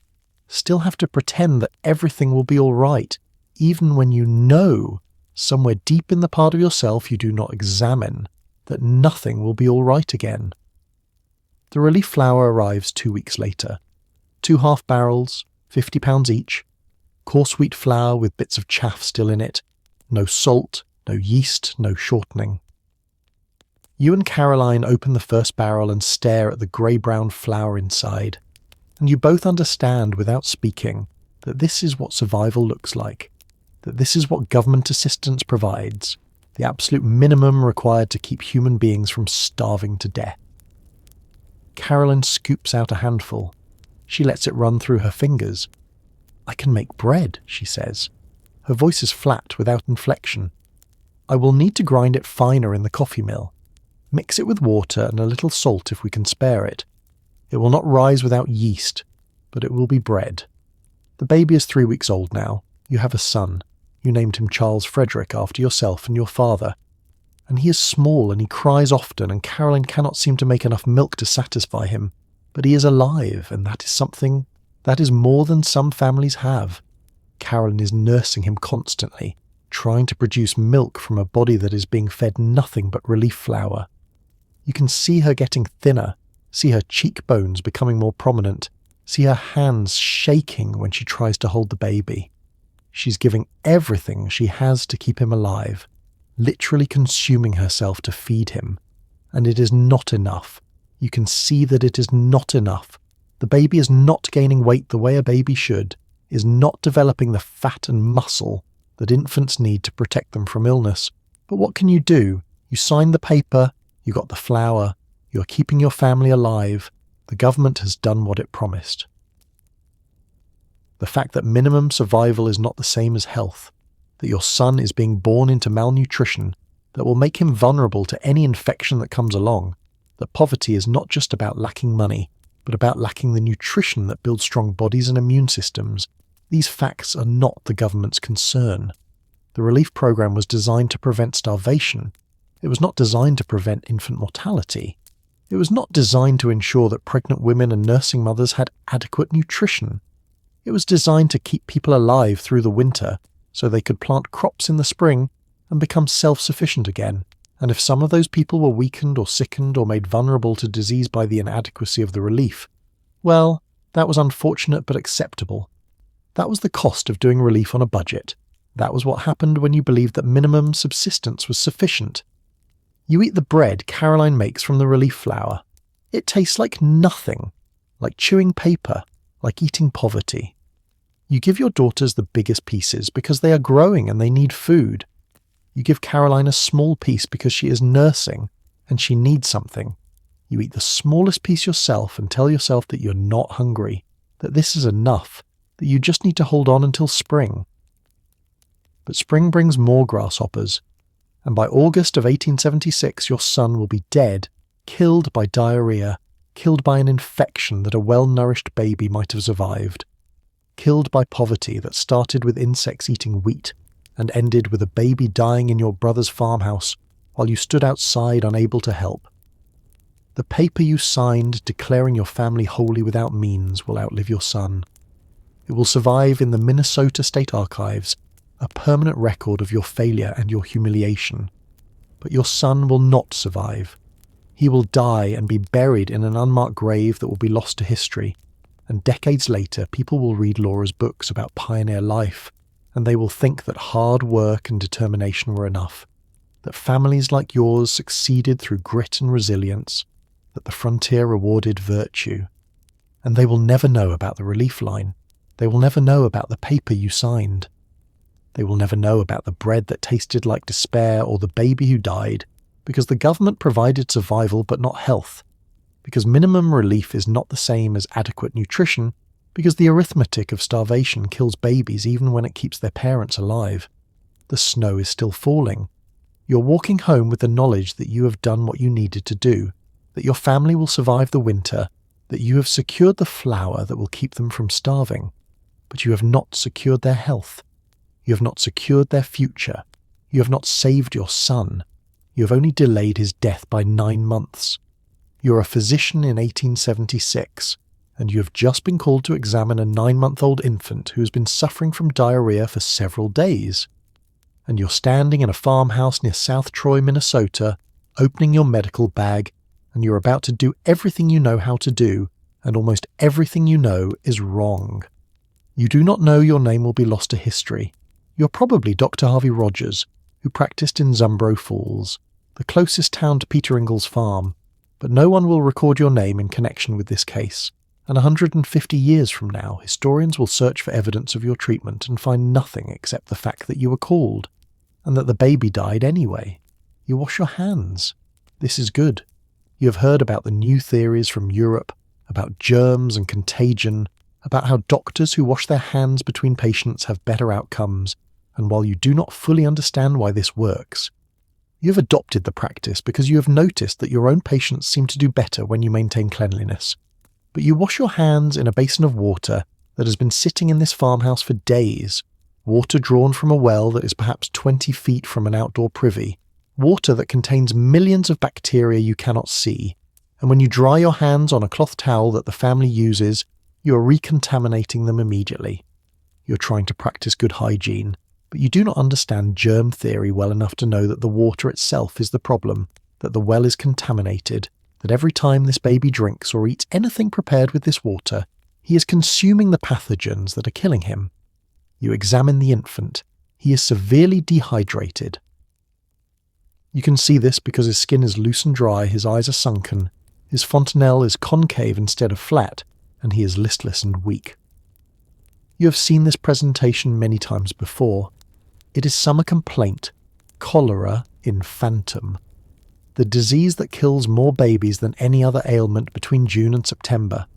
still have to pretend that everything will be all right, even when you know, somewhere deep in the part of yourself you do not examine, that nothing will be all right again. The relief flour arrives 2 weeks later. 2 half barrels, £50 each, coarse wheat flour with bits of chaff still in it, no salt, no yeast, no shortening. You and Caroline open the first barrel and stare at the grey-brown flour inside, and you both understand without speaking that this is what survival looks like, that this is what government assistance provides, the absolute minimum required to keep human beings from starving to death. Caroline scoops out a handful. She lets it run through her fingers. "I can make bread," she says. Her voice is flat without inflection. "I will need to grind it finer in the coffee mill. Mix it with water and a little salt if we can spare it. It will not rise without yeast, but it will be bread. The baby is 3 weeks old now. You have a son. You named him Charles Frederick after yourself and your father. And he is small and he cries often, and Caroline cannot seem to make enough milk to satisfy him. But he is alive, and that is something that is more than some families have. Caroline is nursing him constantly, trying to produce milk from a body that is being fed nothing but relief flour. You can see her getting thinner, see her cheekbones becoming more prominent, see her hands shaking when she tries to hold the baby. She's giving everything she has to keep him alive, literally consuming herself to feed him. And it is not enough. You can see that it is not enough. The baby is not gaining weight the way a baby should, is not developing the fat and muscle that infants need to protect them from illness. But what can you do? You signed the paper, you got the flour, you are keeping your family alive. The government has done what it promised. The fact that minimum survival is not the same as health, that your son is being born into malnutrition that will make him vulnerable to any infection that comes along, that poverty is not just about lacking money, but about lacking the nutrition that builds strong bodies and immune systems. These facts are not the government's concern. The relief program was designed to prevent starvation. It was not designed to prevent infant mortality. It was not designed to ensure that pregnant women and nursing mothers had adequate nutrition. It was designed to keep people alive through the winter so they could plant crops in the spring and become self-sufficient again. And if some of those people were weakened or sickened or made vulnerable to disease by the inadequacy of the relief, well, that was unfortunate but acceptable. That was the cost of doing relief on a budget. That was what happened when you believed that minimum subsistence was sufficient. You eat the bread Caroline makes from the relief flour. It tastes like nothing, like chewing paper, like eating poverty. You give your daughters the biggest pieces because they are growing and they need food. You give Caroline a small piece because she is nursing and she needs something. You eat the smallest piece yourself and tell yourself that you're not hungry, that this is enough, that you just need to hold on until spring. But spring brings more grasshoppers, and by August of 1876 your son will be dead, killed by diarrhea, killed by an infection that a well-nourished baby might have survived, killed by poverty that started with insects eating wheat and ended with a baby dying in your brother's farmhouse while you stood outside unable to help. The paper you signed declaring your family wholly without means will outlive your son. It will survive in the Minnesota State Archives, a permanent record of your failure and your humiliation. But your son will not survive. He will die and be buried in an unmarked grave that will be lost to history, and decades later people will read Laura's books about pioneer life, and they will think that hard work and determination were enough, that families like yours succeeded through grit and resilience, that the frontier rewarded virtue. And they will never know about the relief line. They will never know about the paper you signed. They will never know about the bread that tasted like despair or the baby who died, because the government provided survival but not health, because minimum relief is not the same as adequate nutrition, because the arithmetic of starvation kills babies even when it keeps their parents alive. The snow is still falling. You're walking home with the knowledge that you have done what you needed to do, that your family will survive the winter, that you have secured the flour that will keep them from starving, but you have not secured their health. You have not secured their future. You have not saved your son. You have only delayed his death by 9 months. You're a physician in 1876, and you have just been called to examine a 9-month-old infant who has been suffering from diarrhea for several days. And you're standing in a farmhouse near South Troy, Minnesota, opening your medical bag, and you're about to do everything you know how to do, and almost everything you know is wrong. You do not know your name will be lost to history. You're probably Dr. Harvey Rogers, who practiced in Zumbro Falls, the closest town to Peter Ingalls' farm, but no one will record your name in connection with this case, and 150 years from now, historians will search for evidence of your treatment and find nothing except the fact that you were called, and that the baby died anyway. You wash your hands. This is good. You have heard about the new theories from Europe, about germs and contagion, about how doctors who wash their hands between patients have better outcomes, and while you do not fully understand why this works, you have adopted the practice because you have noticed that your own patients seem to do better when you maintain cleanliness. But you wash your hands in a basin of water that has been sitting in this farmhouse for days, water drawn from a well that is perhaps 20 feet from an outdoor privy, water that contains millions of bacteria you cannot see, and when you dry your hands on a cloth towel that the family uses, you are recontaminating them immediately. You're trying to practice good hygiene, but you do not understand germ theory well enough to know that the water itself is the problem, that the well is contaminated, that every time this baby drinks or eats anything prepared with this water, he is consuming the pathogens that are killing him. You examine the infant. He is severely dehydrated. You can see this because his skin is loose and dry, his eyes are sunken, his fontanelle is concave instead of flat, and he is listless and weak. You have seen this presentation many times before. It is summer complaint, cholera infantum, the disease that kills more babies than any other ailment between June and September,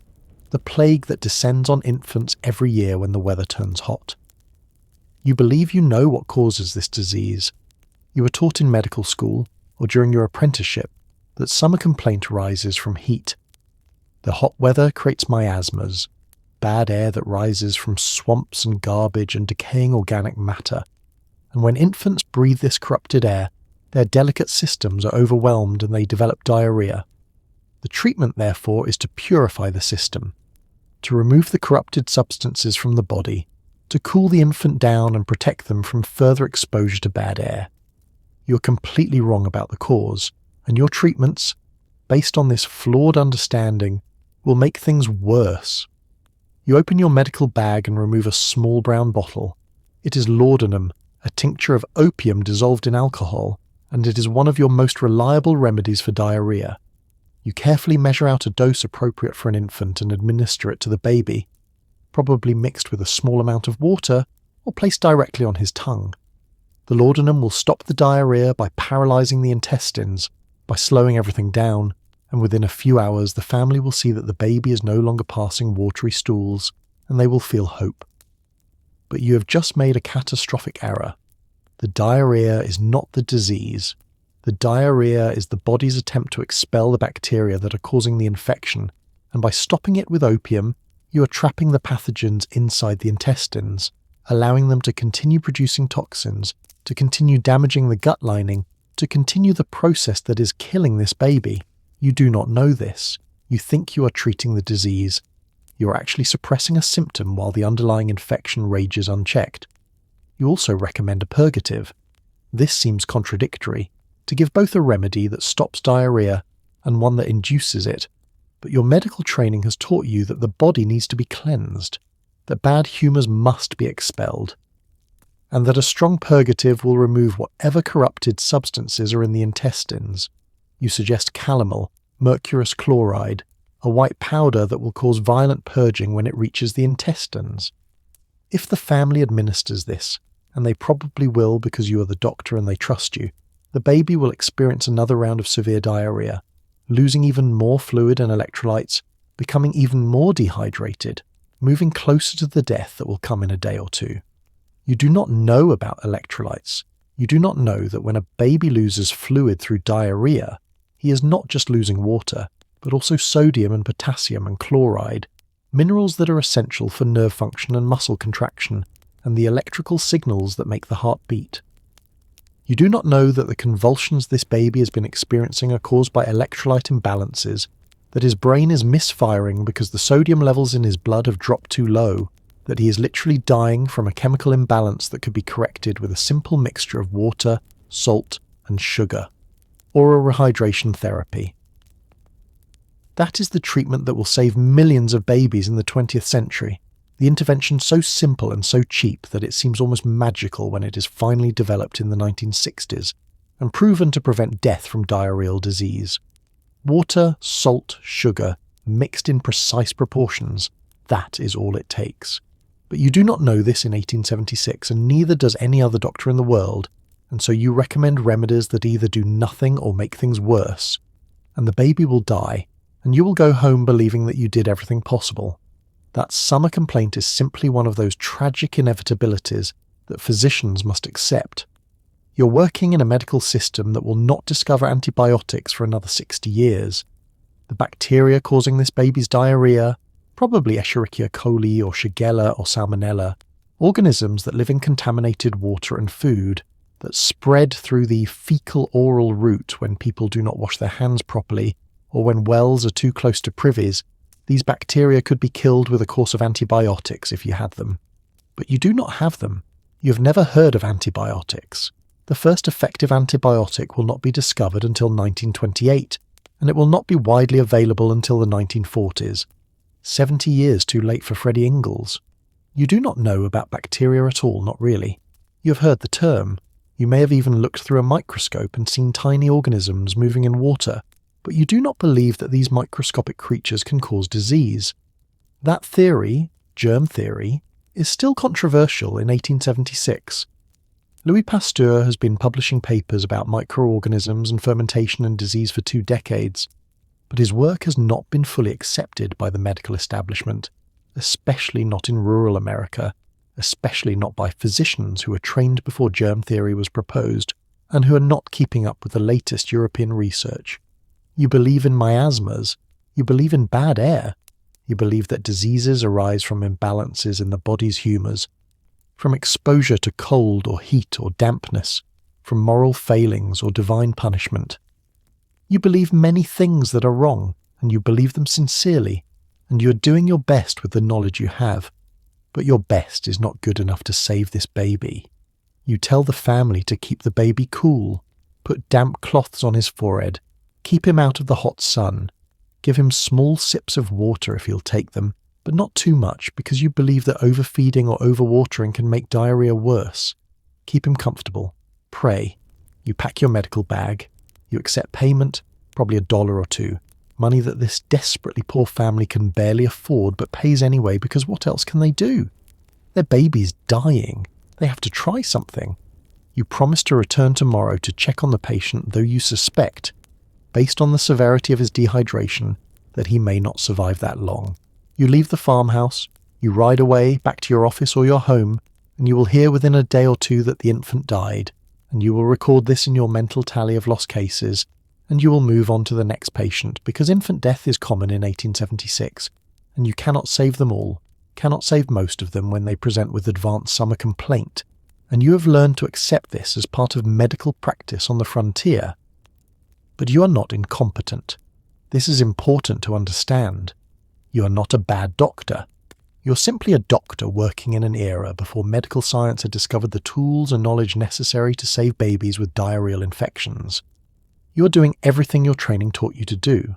the plague that descends on infants every year when the weather turns hot. You believe you know what causes this disease. You were taught in medical school, or during your apprenticeship, that summer complaint arises from heat. The hot weather creates miasmas, bad air that rises from swamps and garbage and decaying organic matter, and when infants breathe this corrupted air, their delicate systems are overwhelmed and they develop diarrhea. The treatment, therefore, is to purify the system, to remove the corrupted substances from the body, to cool the infant down and protect them from further exposure to bad air. You are completely wrong about the cause, and your treatments, based on this flawed understanding, will make things worse. You open your medical bag and remove a small brown bottle. It is laudanum, a tincture of opium dissolved in alcohol, and it is one of your most reliable remedies for diarrhea. You carefully measure out a dose appropriate for an infant and administer it to the baby, probably mixed with a small amount of water or placed directly on his tongue. The laudanum will stop the diarrhea by paralyzing the intestines, by slowing everything down, and within a few hours the family will see that the baby is no longer passing watery stools, and they will feel hope. But you have just made a catastrophic error. The diarrhea is not the disease. The diarrhea is the body's attempt to expel the bacteria that are causing the infection, and by stopping it with opium, you are trapping the pathogens inside the intestines, allowing them to continue producing toxins, to continue damaging the gut lining, to continue the process that is killing this baby. You do not know this. You think you are treating the disease. You are actually suppressing a symptom while the underlying infection rages unchecked. You also recommend a purgative. This seems contradictory, to give both a remedy that stops diarrhea and one that induces it, but your medical training has taught you that the body needs to be cleansed, that bad humours must be expelled, and that a strong purgative will remove whatever corrupted substances are in the intestines. You suggest calomel, mercurous chloride, a white powder that will cause violent purging when it reaches the intestines. If the family administers this, and they probably will because you are the doctor and they trust you, the baby will experience another round of severe diarrhea, losing even more fluid and electrolytes, becoming even more dehydrated, moving closer to the death that will come in a day or two. You do not know about electrolytes. You do not know that when a baby loses fluid through diarrhea, he is not just losing water, but also sodium and potassium and chloride, minerals that are essential for nerve function and muscle contraction, and the electrical signals that make the heart beat. You do not know that the convulsions this baby has been experiencing are caused by electrolyte imbalances, that his brain is misfiring because the sodium levels in his blood have dropped too low, that he is literally dying from a chemical imbalance that could be corrected with a simple mixture of water, salt, and sugar. or a rehydration therapy. That is the treatment that will save millions of babies in the 20th century, the intervention so simple and so cheap that it seems almost magical when it is finally developed in the 1960s and proven to prevent death from diarrheal disease. Water, salt, sugar, mixed in precise proportions, that is all it takes. But you do not know this in 1876, and neither does any other doctor in the world, and so you recommend remedies that either do nothing or make things worse, and the baby will die, and you will go home believing that you did everything possible. That summer complaint is simply one of those tragic inevitabilities that physicians must accept. You're working in a medical system that will not discover antibiotics for another 60 years. The bacteria causing this baby's diarrhea, probably Escherichia coli or Shigella or Salmonella, organisms that live in contaminated water and food, that spread through the fecal-oral route when people do not wash their hands properly, or when wells are too close to privies. These bacteria could be killed with a course of antibiotics if you had them. But you do not have them. You have never heard of antibiotics. The first effective antibiotic will not be discovered until 1928, and it will not be widely available until the 1940s. 70 years too late for Freddie Ingalls. You do not know about bacteria at all, not really. You have heard the term. You may have even looked through a microscope and seen tiny organisms moving in water, but you do not believe that these microscopic creatures can cause disease. That theory, germ theory, is still controversial in 1876. Louis Pasteur has been publishing papers about microorganisms and fermentation and disease for 2 decades, but his work has not been fully accepted by the medical establishment, especially not in rural America, especially not by physicians who were trained before germ theory was proposed and who are not keeping up with the latest European research. You believe in miasmas. You believe in bad air. You believe that diseases arise from imbalances in the body's humours, from exposure to cold or heat or dampness, from moral failings or divine punishment. You believe many things that are wrong, and you believe them sincerely, and you are doing your best with the knowledge you have. But your best is not good enough to save this baby. You tell the family to keep the baby cool, put damp cloths on his forehead, keep him out of the hot sun, give him small sips of water if he'll take them, but not too much because you believe that overfeeding or overwatering can make diarrhea worse. Keep him comfortable. Pray. You pack your medical bag. You accept payment, probably $1 or $2, money that this desperately poor family can barely afford but pays anyway because what else can they do? Their baby's dying. They have to try something. You promise to return tomorrow to check on the patient, though you suspect, based on the severity of his dehydration, that he may not survive that long. You leave the farmhouse, you ride away back to your office or your home, and you will hear within a day or 2 that the infant died, and you will record this in your mental tally of lost cases, and you will move on to the next patient, because infant death is common in 1876, and you cannot save them all, cannot save most of them when they present with advanced summer complaint, and you have learned to accept this as part of medical practice on the frontier. But you are not incompetent. This is important to understand. You are not a bad doctor. You're simply a doctor working in an era before medical science had discovered the tools and knowledge necessary to save babies with diarrheal infections. You are doing everything your training taught you to do.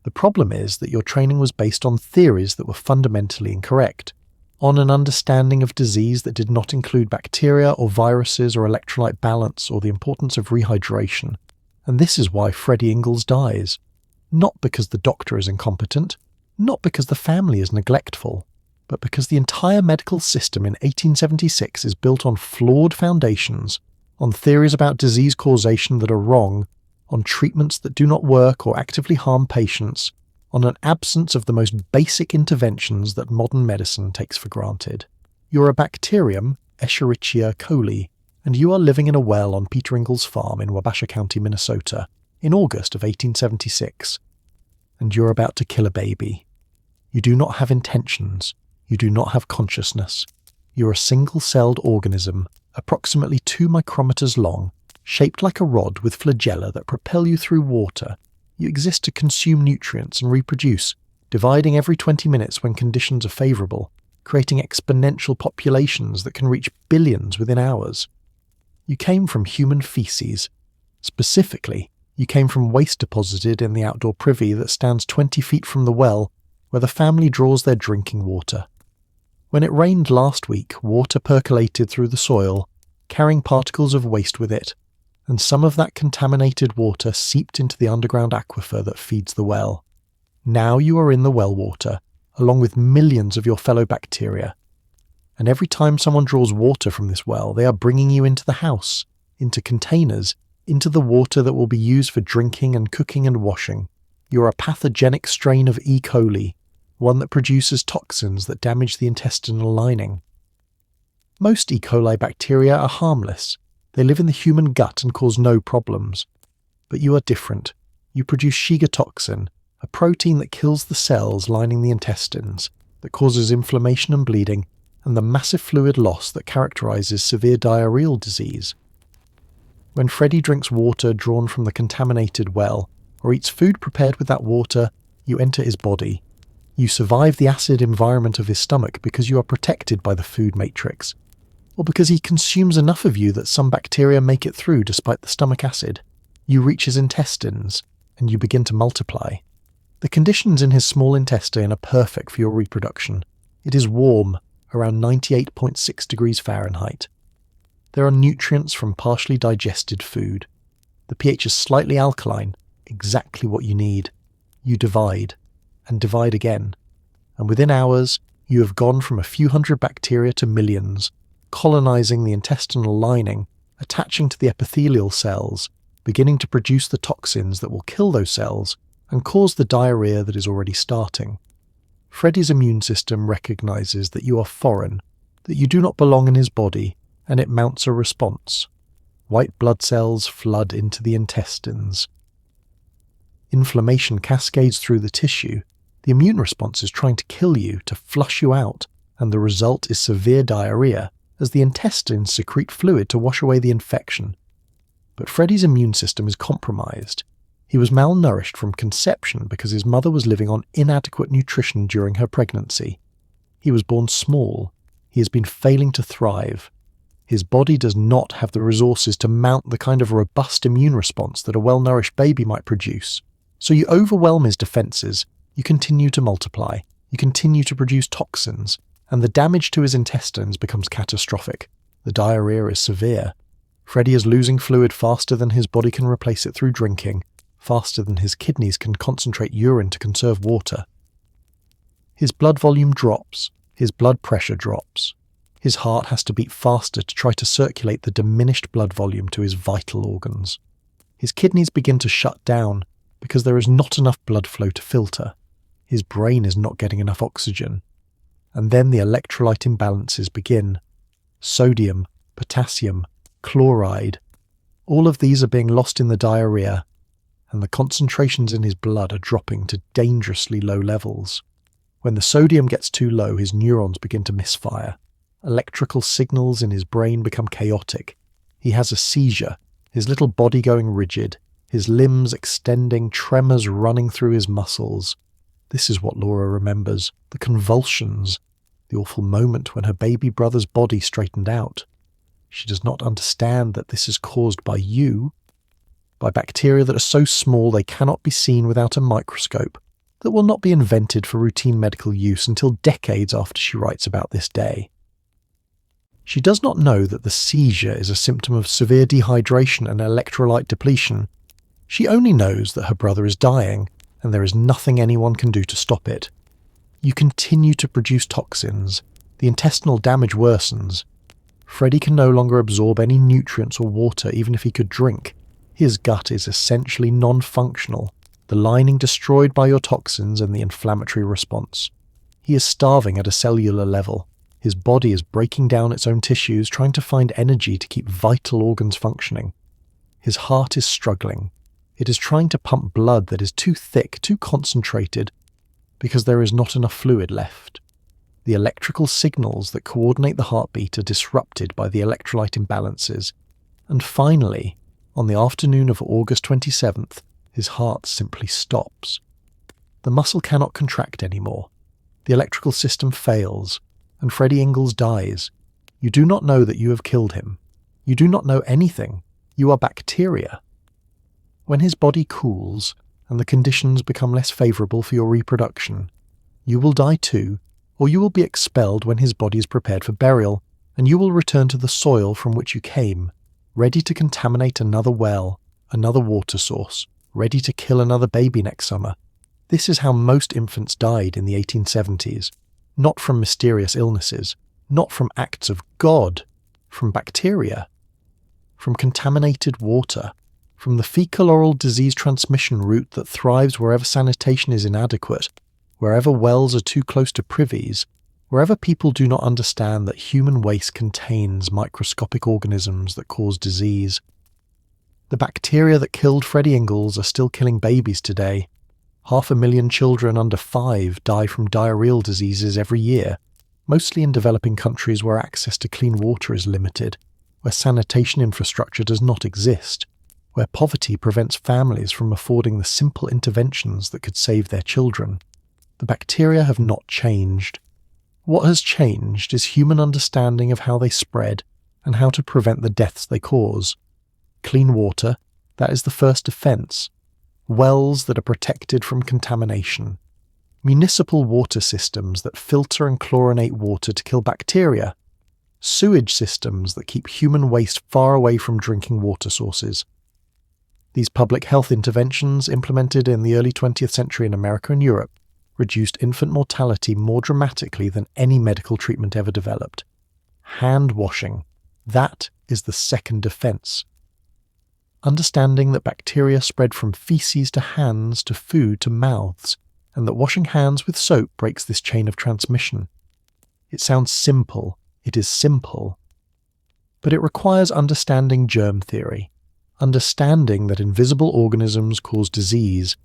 The problem is that your training was based on theories that were fundamentally incorrect, on an understanding of disease that did not include bacteria or viruses or electrolyte balance or the importance of rehydration. And this is why Freddie Ingalls dies. Not because the doctor is incompetent, not because the family is neglectful, but because the entire medical system in 1876 is built on flawed foundations, on theories about disease causation that are wrong, on treatments that do not work or actively harm patients, on an absence of the most basic interventions that modern medicine takes for granted. You're a bacterium, Escherichia coli, and you are living in a well on Peter Ingalls' farm in Wabasha County, Minnesota, in August of 1876. And you're about to kill a baby. You do not have intentions. You do not have consciousness. You're a single-celled organism, approximately 2 micrometers long, shaped like a rod with flagella that propel you through water. You exist to consume nutrients and reproduce, dividing every 20 minutes when conditions are favourable, creating exponential populations that can reach billions within hours. You came from human feces. Specifically, You came from waste deposited in the outdoor privy that stands 20 feet from the well where the family draws their drinking water. When it rained last week, water percolated through the soil, carrying particles of waste with it, and some of that contaminated water seeped into the underground aquifer that feeds the well. Now you are in the well water, along with millions of your fellow bacteria. And every time someone draws water from this well, they are bringing you into the house, into containers, into the water that will be used for drinking and cooking and washing. You're a pathogenic strain of E. coli, one that produces toxins that damage the intestinal lining. Most E. coli bacteria are harmless. They live in the human gut and cause no problems. But you are different. You produce Shiga toxin, a protein that kills the cells lining the intestines, that causes inflammation and bleeding, and the massive fluid loss that characterizes severe diarrheal disease. When Freddie drinks water drawn from the contaminated well, or eats food prepared with that water, you enter his body. You survive the acid environment of his stomach because you are protected by the food matrix, or because he consumes enough of you that some bacteria make it through despite the stomach acid. You reach his intestines, and you begin to multiply. The conditions in his small intestine are perfect for your reproduction. It is warm, around 98.6 degrees Fahrenheit. There are nutrients from partially digested food. The pH is slightly alkaline, exactly what you need. You divide, and divide again. And within hours, you have gone from a few hundred bacteria to millions, colonizing the intestinal lining, attaching to the epithelial cells, beginning to produce the toxins that will kill those cells and cause the diarrhea that is already starting. Freddie's immune system recognizes that you are foreign, that you do not belong in his body, and it mounts a response. White blood cells flood into the intestines. Inflammation cascades through the tissue. The immune response is trying to kill you, to flush you out, and the result is severe diarrhea, as the intestines secrete fluid to wash away the infection. But Freddie's immune system is compromised. He was malnourished from conception because his mother was living on inadequate nutrition during her pregnancy. He was born small. He has been failing to thrive. His body does not have the resources to mount the kind of robust immune response that a well-nourished baby might produce. So you overwhelm his defenses, you continue to multiply, you continue to produce toxins, and the damage to his intestines becomes catastrophic. The diarrhea is severe. Freddie is losing fluid faster than his body can replace it through drinking, faster than his kidneys can concentrate urine to conserve water. His blood volume drops, his blood pressure drops. His heart has to beat faster to try to circulate the diminished blood volume to his vital organs. His kidneys begin to shut down because there is not enough blood flow to filter. His brain is not getting enough oxygen. And then the electrolyte imbalances begin. Sodium, potassium, chloride. All of these are being lost in the diarrhea, and the concentrations in his blood are dropping to dangerously low levels. When the sodium gets too low, his neurons begin to misfire. Electrical signals in his brain become chaotic. He has a seizure, his little body going rigid, his limbs extending, tremors running through his muscles. This is what Laura remembers, the convulsions, the awful moment when her baby brother's body straightened out. She does not understand that this is caused by you, by bacteria that are so small they cannot be seen without a microscope, that will not be invented for routine medical use until decades after she writes about this day. She does not know that the seizure is a symptom of severe dehydration and electrolyte depletion. She only knows that her brother is dying, and there is nothing anyone can do to stop it. You continue to produce toxins. The intestinal damage worsens. Freddie can no longer absorb any nutrients or water even if he could drink. His gut is essentially non-functional, the lining destroyed by your toxins and the inflammatory response. He is starving at a cellular level. His body is breaking down its own tissues, trying to find energy to keep vital organs functioning. His heart is struggling. It is trying to pump blood that is too thick, too concentrated, because there is not enough fluid left. The electrical signals that coordinate the heartbeat are disrupted by the electrolyte imbalances. And finally, on the afternoon of August 27th, his heart simply stops. The muscle cannot contract anymore. The electrical system fails, and Freddie Ingalls dies. You do not know that you have killed him. You do not know anything. You are bacteria. When his body cools and the conditions become less favourable for your reproduction, you will die too, or you will be expelled when his body is prepared for burial, and you will return to the soil from which you came, ready to contaminate another well, another water source, ready to kill another baby next summer. This is how most infants died in the 1870s, not from mysterious illnesses, not from acts of God, from bacteria, from contaminated water, from the fecal-oral disease transmission route that thrives wherever sanitation is inadequate, wherever wells are too close to privies, wherever people do not understand that human waste contains microscopic organisms that cause disease. The bacteria that killed Freddie Ingalls are still killing babies today. 500,000 children under 5 die from diarrheal diseases every year, mostly in developing countries where access to clean water is limited, where sanitation infrastructure does not exist, where poverty prevents families from affording the simple interventions that could save their children. The bacteria have not changed. What has changed is human understanding of how they spread and how to prevent the deaths they cause. Clean water, that is the first defence. Wells that are protected from contamination. Municipal water systems that filter and chlorinate water to kill bacteria. Sewage systems that keep human waste far away from drinking water sources. These public health interventions, implemented in the early 20th century in America and Europe, reduced infant mortality more dramatically than any medical treatment ever developed. Hand washing. That is the second defence. Understanding that bacteria spread from feces to hands to food to mouths, and that washing hands with soap breaks this chain of transmission. It sounds simple. It is simple. But it requires understanding germ theory, understanding that invisible organisms cause disease,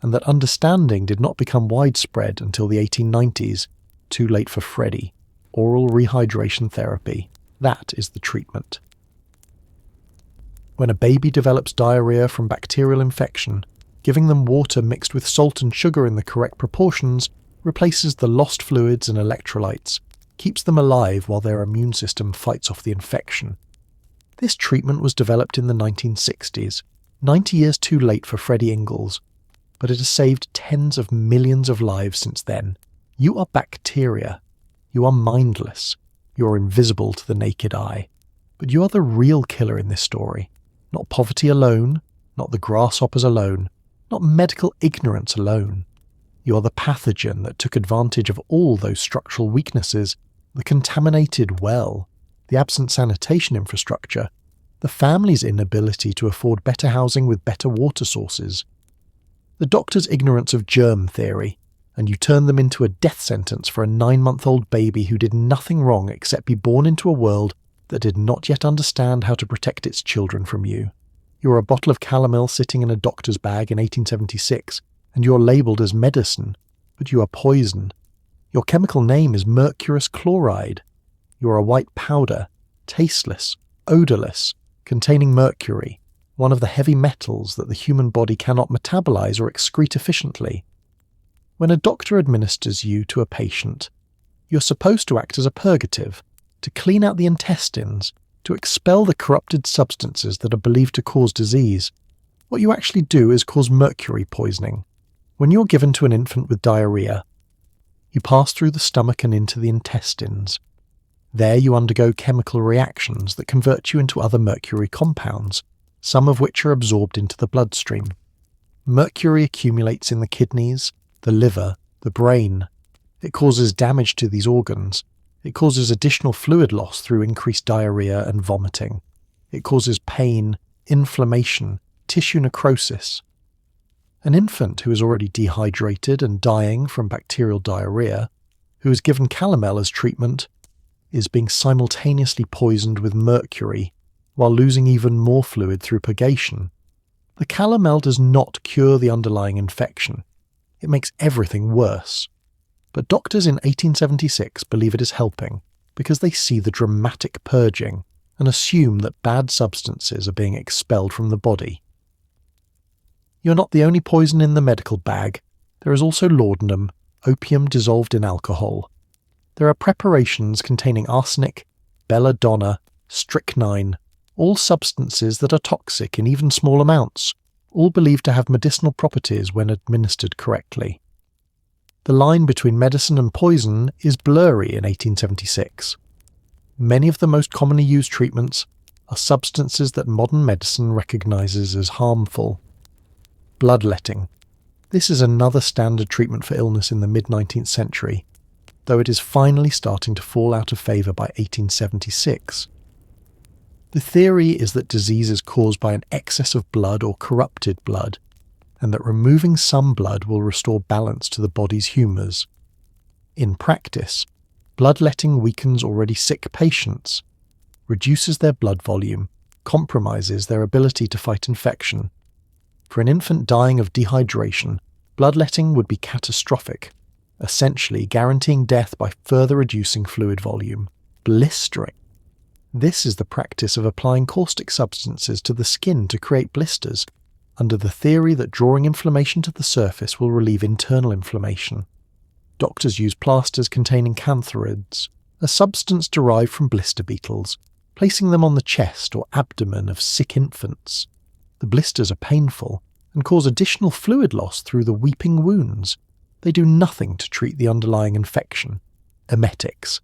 and that understanding did not become widespread until the 1890s, too late for Freddie. Oral rehydration therapy. That is the treatment. When a baby develops diarrhea from bacterial infection, giving them water mixed with salt and sugar in the correct proportions replaces the lost fluids and electrolytes, keeps them alive while their immune system fights off the infection. This treatment was developed in the 1960s, 90 years too late for Freddie Ingalls, but it has saved tens of millions of lives since then. You are bacteria. You are mindless. You are invisible to the naked eye. But you are the real killer in this story. Not poverty alone, not the grasshoppers alone, not medical ignorance alone. You are the pathogen that took advantage of all those structural weaknesses, the contaminated well, the absent sanitation infrastructure, the family's inability to afford better housing with better water sources, the doctor's ignorance of germ theory, and you turn them into a death sentence for a 9-month-old baby who did nothing wrong except be born into a world that did not yet understand how to protect its children from you. You are a bottle of calomel sitting in a doctor's bag in 1876, and you are labelled as medicine, but you are poison. Your chemical name is mercurous chloride. You are a white powder, tasteless, odourless, containing mercury, one of the heavy metals that the human body cannot metabolize or excrete efficiently. When a doctor administers you to a patient, you're supposed to act as a purgative, to clean out the intestines, to expel the corrupted substances that are believed to cause disease. What you actually do is cause mercury poisoning. When you're given to an infant with diarrhea, you pass through the stomach and into the intestines. There you undergo chemical reactions that convert you into other mercury compounds, some of which are absorbed into the bloodstream. Mercury accumulates in the kidneys, the liver, the brain. It causes damage to these organs. It causes additional fluid loss through increased diarrhea and vomiting. It causes pain, inflammation, tissue necrosis. An infant who is already dehydrated and dying from bacterial diarrhea, who is given calomel as treatment, is being simultaneously poisoned with mercury while losing even more fluid through purgation. The calomel does not cure the underlying infection. It makes everything worse. But doctors in 1876 believe it is helping because they see the dramatic purging and assume that bad substances are being expelled from the body. You're not the only poison in the medical bag. There is also laudanum, opium dissolved in alcohol. There are preparations containing arsenic, belladonna, strychnine, all substances that are toxic in even small amounts, all believed to have medicinal properties when administered correctly. The line between medicine and poison is blurry in 1876. Many of the most commonly used treatments are substances that modern medicine recognizes as harmful. Bloodletting. This is another standard treatment for illness in the mid-19th century, though it is finally starting to fall out of favour by 1876. The theory is that disease is caused by an excess of blood or corrupted blood, and that removing some blood will restore balance to the body's humours. In practice, bloodletting weakens already sick patients, reduces their blood volume, compromises their ability to fight infection. For an infant dying of dehydration, bloodletting would be catastrophic, essentially guaranteeing death by further reducing fluid volume. Blistering. This is the practice of applying caustic substances to the skin to create blisters, under the theory that drawing inflammation to the surface will relieve internal inflammation. Doctors use plasters containing cantharids, a substance derived from blister beetles, placing them on the chest or abdomen of sick infants. The blisters are painful and cause additional fluid loss through the weeping wounds. They do nothing to treat the underlying infection. Emetics.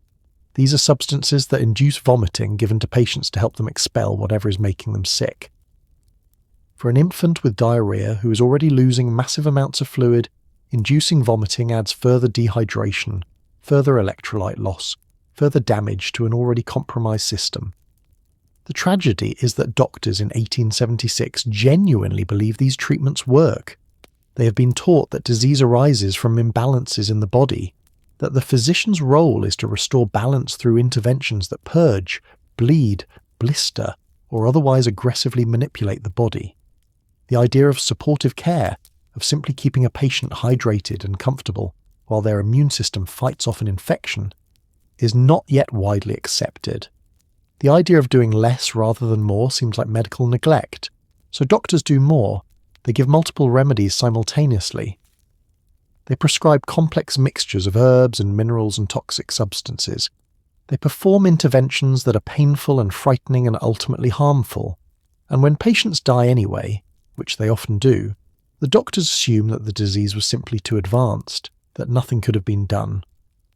These are substances that induce vomiting given to patients to help them expel whatever is making them sick. For an infant with diarrhea who is already losing massive amounts of fluid, inducing vomiting adds further dehydration, further electrolyte loss, further damage to an already compromised system. The tragedy is that doctors in 1876 genuinely believe these treatments work. They have been taught that disease arises from imbalances in the body, that the physician's role is to restore balance through interventions that purge, bleed, blister, or otherwise aggressively manipulate the body. The idea of supportive care, of simply keeping a patient hydrated and comfortable while their immune system fights off an infection, is not yet widely accepted. The idea of doing less rather than more seems like medical neglect, so doctors do more. They give multiple remedies simultaneously. They prescribe complex mixtures of herbs and minerals and toxic substances. They perform interventions that are painful and frightening and ultimately harmful. And when patients die anyway, which they often do, the doctors assume that the disease was simply too advanced, that nothing could have been done,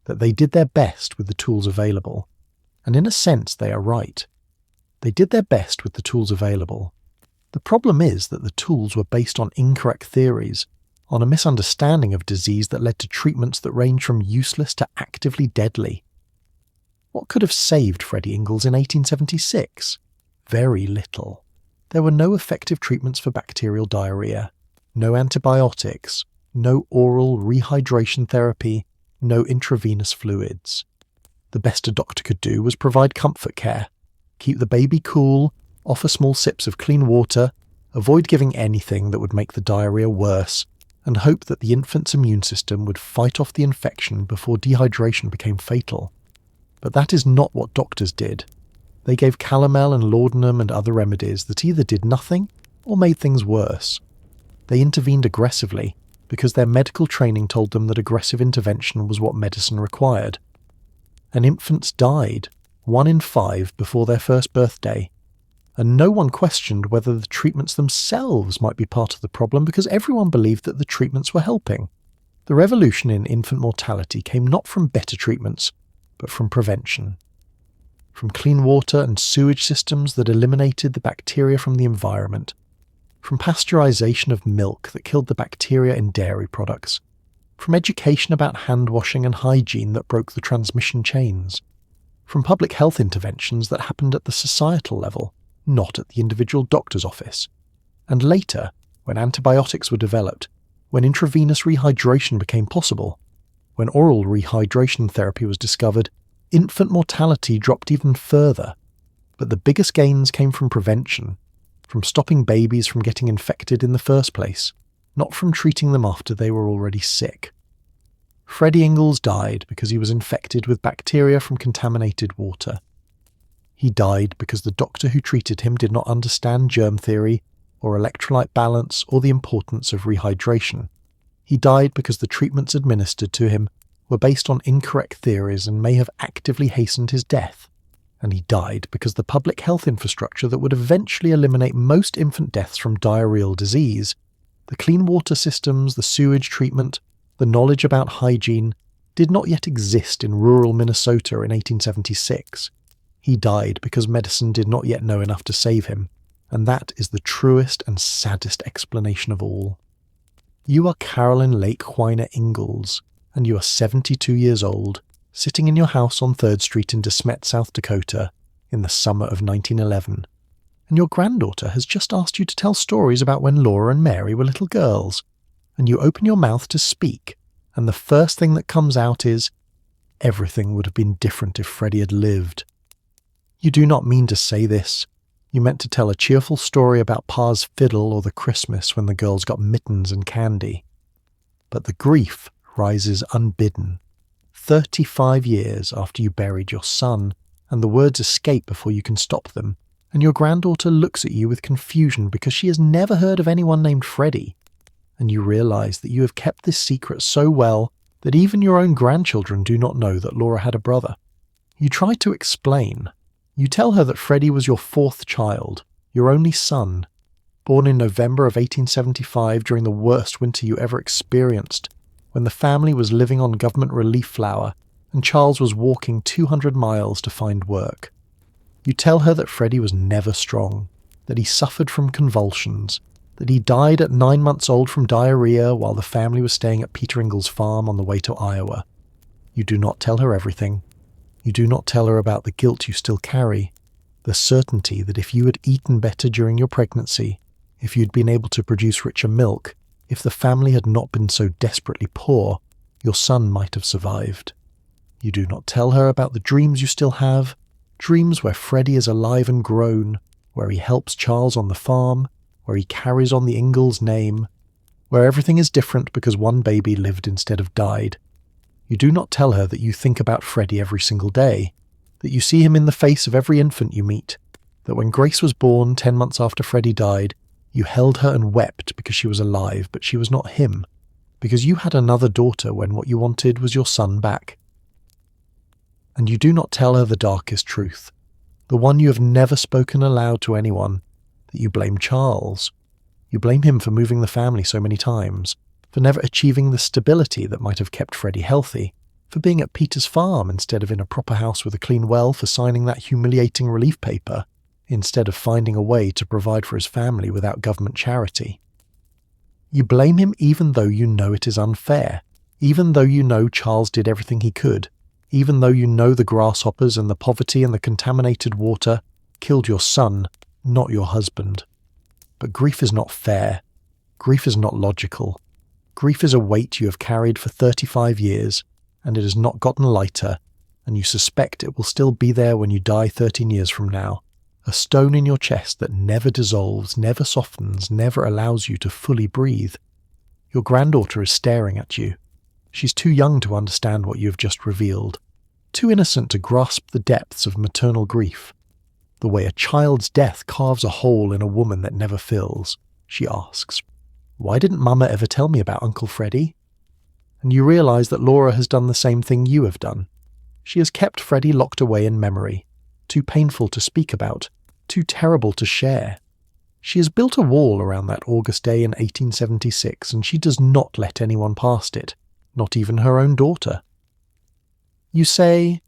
that they did their best with the tools available. And in a sense, they are right. They did their best with the tools available. The problem is that the tools were based on incorrect theories, on a misunderstanding of disease that led to treatments that range from useless to actively deadly. What could have saved Freddie Ingalls in 1876? Very little. There were no effective treatments for bacterial diarrhea, no antibiotics, no oral rehydration therapy, no intravenous fluids. The best a doctor could do was provide comfort care, keep the baby cool, offer small sips of clean water, avoid giving anything that would make the diarrhea worse, and hope that the infant's immune system would fight off the infection before dehydration became fatal. But that is not what doctors did. They gave calomel and laudanum and other remedies that either did nothing or made things worse. They intervened aggressively because their medical training told them that aggressive intervention was what medicine required. And infants died, 1 in 5 before their first birthday, and no one questioned whether the treatments themselves might be part of the problem because everyone believed that the treatments were helping. The revolution in infant mortality came not from better treatments, but from prevention. From clean water and sewage systems that eliminated the bacteria from the environment, from pasteurization of milk that killed the bacteria in dairy products, from education about hand washing and hygiene that broke the transmission chains, from public health interventions that happened at the societal level, not at the individual doctor's office. And later, when antibiotics were developed, when intravenous rehydration became possible, when oral rehydration therapy was discovered, infant mortality dropped even further. But the biggest gains came from prevention, from stopping babies from getting infected in the first place, not from treating them after they were already sick. Freddie Ingalls died because he was infected with bacteria from contaminated water. He died because the doctor who treated him did not understand germ theory or electrolyte balance or the importance of rehydration. He died because the treatments administered to him were based on incorrect theories and may have actively hastened his death. and he died because the public health infrastructure that would eventually eliminate most infant deaths from diarrheal disease, the clean water systems, the sewage treatment, the knowledge about hygiene, did not yet exist in rural Minnesota in 1876. He died because medicine did not yet know enough to save him, and that is the truest and saddest explanation of all. You are Carolyn Lake Whiner Ingalls, and you are 72 years old, sitting in your house on 3rd Street in De Smet, South Dakota, in the summer of 1911. And your granddaughter has just asked you to tell stories about when Laura and Mary were little girls. And you open your mouth to speak, and the first thing that comes out is, everything would have been different if Freddie had lived. You do not mean to say this. You meant to tell a cheerful story about Pa's fiddle or the Christmas when the girls got mittens and candy. But the grief rises unbidden. 35 years after you buried your son, and the words escape before you can stop them, and your granddaughter looks at you with confusion because she has never heard of anyone named Freddie, and you realize that you have kept this secret so well that even your own grandchildren do not know that Laura had a brother. You try to explain. You tell her that Freddie was your 4th child, your only son, born in November of 1875 during the worst winter you ever experienced, when the family was living on government relief flour and Charles was walking 200 miles to find work. You tell her that Freddie was never strong, that he suffered from convulsions, that he died at 9 months old from diarrhea while the family was staying at Peter Ingalls' farm on the way to Iowa. You do not tell her everything. You do not tell her about the guilt you still carry, the certainty that if you had eaten better during your pregnancy, if you'd been able to produce richer milk, if the family had not been so desperately poor, your son might have survived. You do not tell her about the dreams you still have, dreams where Freddie is alive and grown, where he helps Charles on the farm, where he carries on the Ingalls name, where everything is different because one baby lived instead of died. You do not tell her that you think about Freddie every single day, that you see him in the face of every infant you meet, that when Grace was born 10 months after Freddie died, you held her and wept because she was alive, but she was not him, because you had another daughter when what you wanted was your son back. And you do not tell her the darkest truth, the one you have never spoken aloud to anyone, that you blame Charles. You blame him for moving the family so many times, for never achieving the stability that might have kept Freddie healthy, for being at Peter's farm instead of in a proper house with a clean well, for signing that humiliating relief paper, instead of finding a way to provide for his family without government charity. You blame him even though you know it is unfair, even though you know Charles did everything he could, even though you know the grasshoppers and the poverty and the contaminated water killed your son, not your husband. But grief is not fair. Grief is not logical. Grief is a weight you have carried for 35 years, and it has not gotten lighter, and you suspect it will still be there when you die 13 years from now. A stone in your chest that never dissolves, never softens, never allows you to fully breathe. Your granddaughter is staring at you. She's too young to understand what you have just revealed, too innocent to grasp the depths of maternal grief. The way a child's death carves a hole in a woman that never fills, she asks. Why didn't Mama ever tell me about Uncle Freddie? And you realize that Laura has done the same thing you have done. She has kept Freddie locked away in memory, too painful to speak about, too terrible to share. She has built a wall around that August day in 1876, and she does not let anyone past it, not even her own daughter. You say,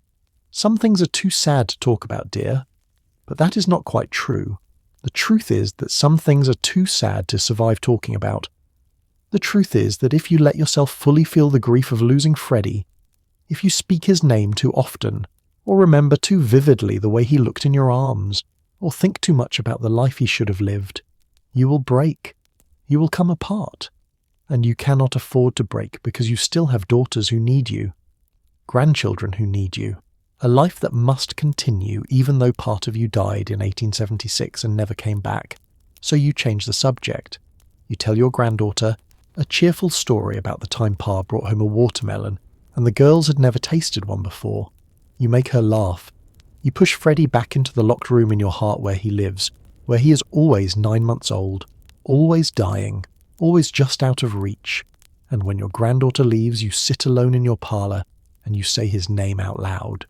"Some things are too sad to talk about, dear," but that is not quite true. The truth is that some things are too sad to survive talking about. The truth is that if you let yourself fully feel the grief of losing Freddie, if you speak his name too often, or remember too vividly the way he looked in your arms, or think too much about the life he should have lived, you will break. You will come apart. And you cannot afford to break because you still have daughters who need you, grandchildren who need you. A life that must continue even though part of you died in 1876 and never came back. So you change the subject. You tell your granddaughter a cheerful story about the time Pa brought home a watermelon and the girls had never tasted one before. You make her laugh. You push Freddie back into the locked room in your heart where he lives, where he is always 9 months old, always dying, always just out of reach. And when your granddaughter leaves, you sit alone in your parlour and you say his name out loud.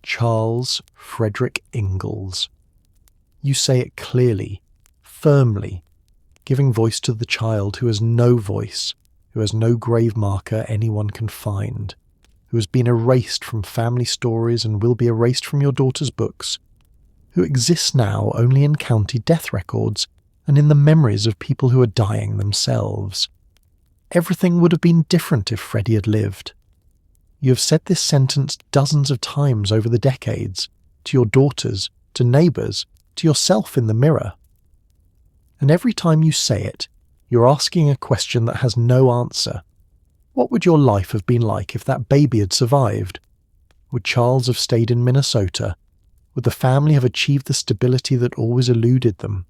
Charles Frederick Ingalls. You say it clearly, firmly, giving voice to the child who has no voice, who has no grave marker anyone can find, who has been erased from family stories and will be erased from your daughter's books, who exists now only in county death records and in the memories of people who are dying themselves. Everything would have been different if Freddie had lived. You have said this sentence dozens of times over the decades, to your daughters, to neighbours, to yourself in the mirror. And every time you say it, you're asking a question that has no answer. What would your life have been like if that baby had survived? Would Charles have stayed in Minnesota? Would the family have achieved the stability that always eluded them?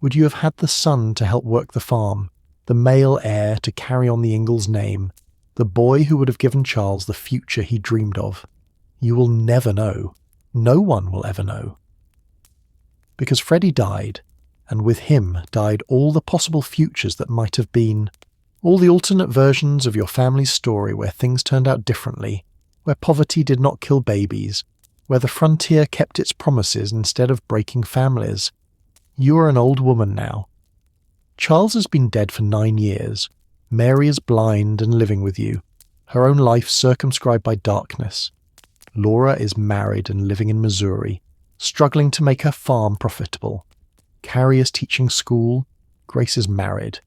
Would you have had the son to help work the farm, the male heir to carry on the Ingalls name, the boy who would have given Charles the future he dreamed of? You will never know. No one will ever know. Because Freddie died, and with him died all the possible futures that might have been, all the alternate versions of your family's story where things turned out differently, where poverty did not kill babies, where the frontier kept its promises instead of breaking families. You are an old woman now. Charles has been dead for 9 years. Mary is blind and living with you, her own life circumscribed by darkness. Laura is married and living in Missouri, struggling to make her farm profitable. Carrie is teaching school. Grace is married.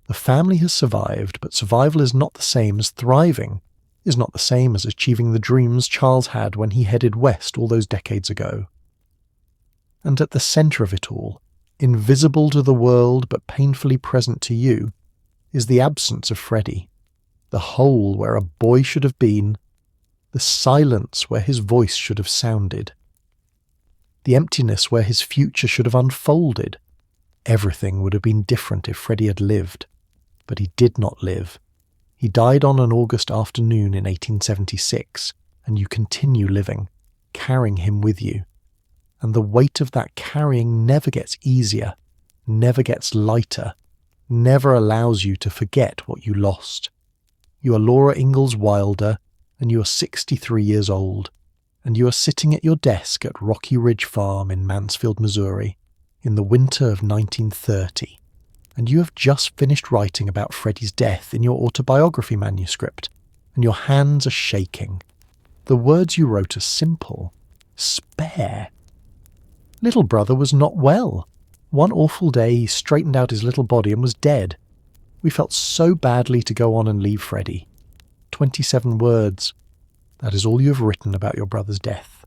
The family has survived, but survival is not the same as thriving, is not the same as achieving the dreams Charles had when he headed west all those decades ago. And at the centre of it all, invisible to the world but painfully present to you, is the absence of Freddie, the hole where a boy should have been, the silence where his voice should have sounded, the emptiness where his future should have unfolded. Everything would have been different if Freddie had lived, but he did not live. He died on an August afternoon in 1876, and you continue living, carrying him with you. And the weight of that carrying never gets easier, never gets lighter, never allows you to forget what you lost. You are Laura Ingalls Wilder, and you are 63 years old, and you are sitting at your desk at Rocky Ridge Farm in Mansfield, Missouri, in the winter of 1930, and you have just finished writing about Freddie's death in your autobiography manuscript, and your hands are shaking. The words you wrote are simple. Spare. Little brother was not well. One awful day he straightened out his little body and was dead. We felt so badly to go on and leave Freddie. 27 words. That is all you have written about your brother's death.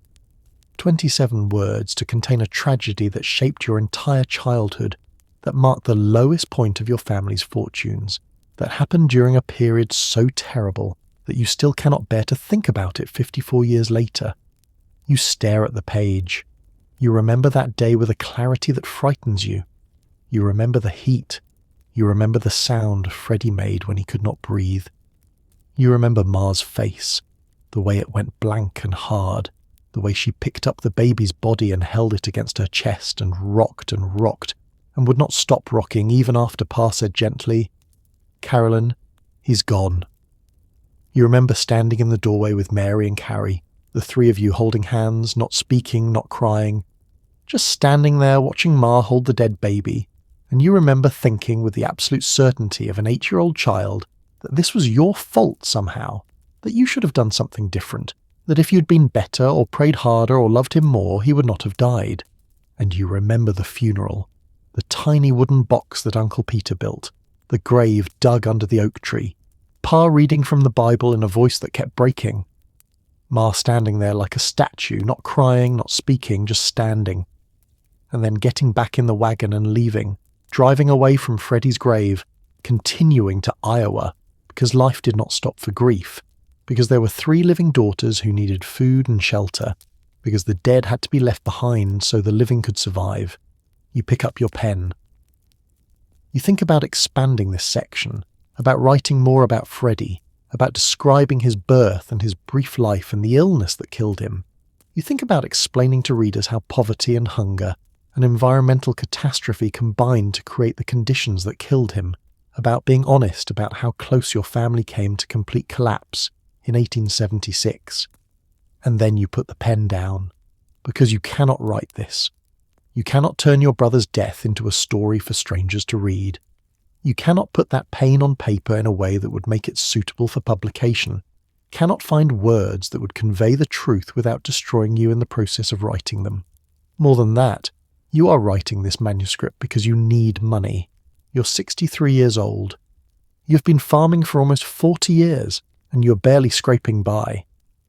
27 words to contain a tragedy that shaped your entire childhood, that marked the lowest point of your family's fortunes, that happened during a period so terrible that you still cannot bear to think about it 54 years later. You stare at the page. You remember that day with a clarity that frightens you. You remember the heat. You remember the sound Freddie made when he could not breathe. You remember Ma's face, the way it went blank and hard, the way she picked up the baby's body and held it against her chest and rocked, and would not stop rocking even after Pa said gently, "Carolyn, he's gone." You remember standing in the doorway with Mary and Carrie, the three of you holding hands, not speaking, not crying, just standing there watching Ma hold the dead baby, and you remember thinking with the absolute certainty of an 8-year-old child that this was your fault somehow, that you should have done something different, that if you'd been better or prayed harder or loved him more, he would not have died. And you remember the funeral, the tiny wooden box that Uncle Peter built, the grave dug under the oak tree, Pa reading from the Bible in a voice that kept breaking, Ma standing there like a statue, not crying, not speaking, just standing, and then getting back in the wagon and leaving, driving away from Freddie's grave, continuing to Iowa, because life did not stop for grief, because there were 3 living daughters who needed food and shelter, because the dead had to be left behind so the living could survive. You pick up your pen. You think about expanding this section, about writing more about Freddie, about describing his birth and his brief life and the illness that killed him. You think about explaining to readers how poverty and hunger and environmental catastrophe combined to create the conditions that killed him, about being honest about how close your family came to complete collapse in 1876. And then you put the pen down, because you cannot write this. You cannot turn your brother's death into a story for strangers to read. You cannot put that pain on paper in a way that would make it suitable for publication, cannot find words that would convey the truth without destroying you in the process of writing them. More than that, you are writing this manuscript because you need money. You're 63 years old. You've been farming for almost 40 years, and you're barely scraping by.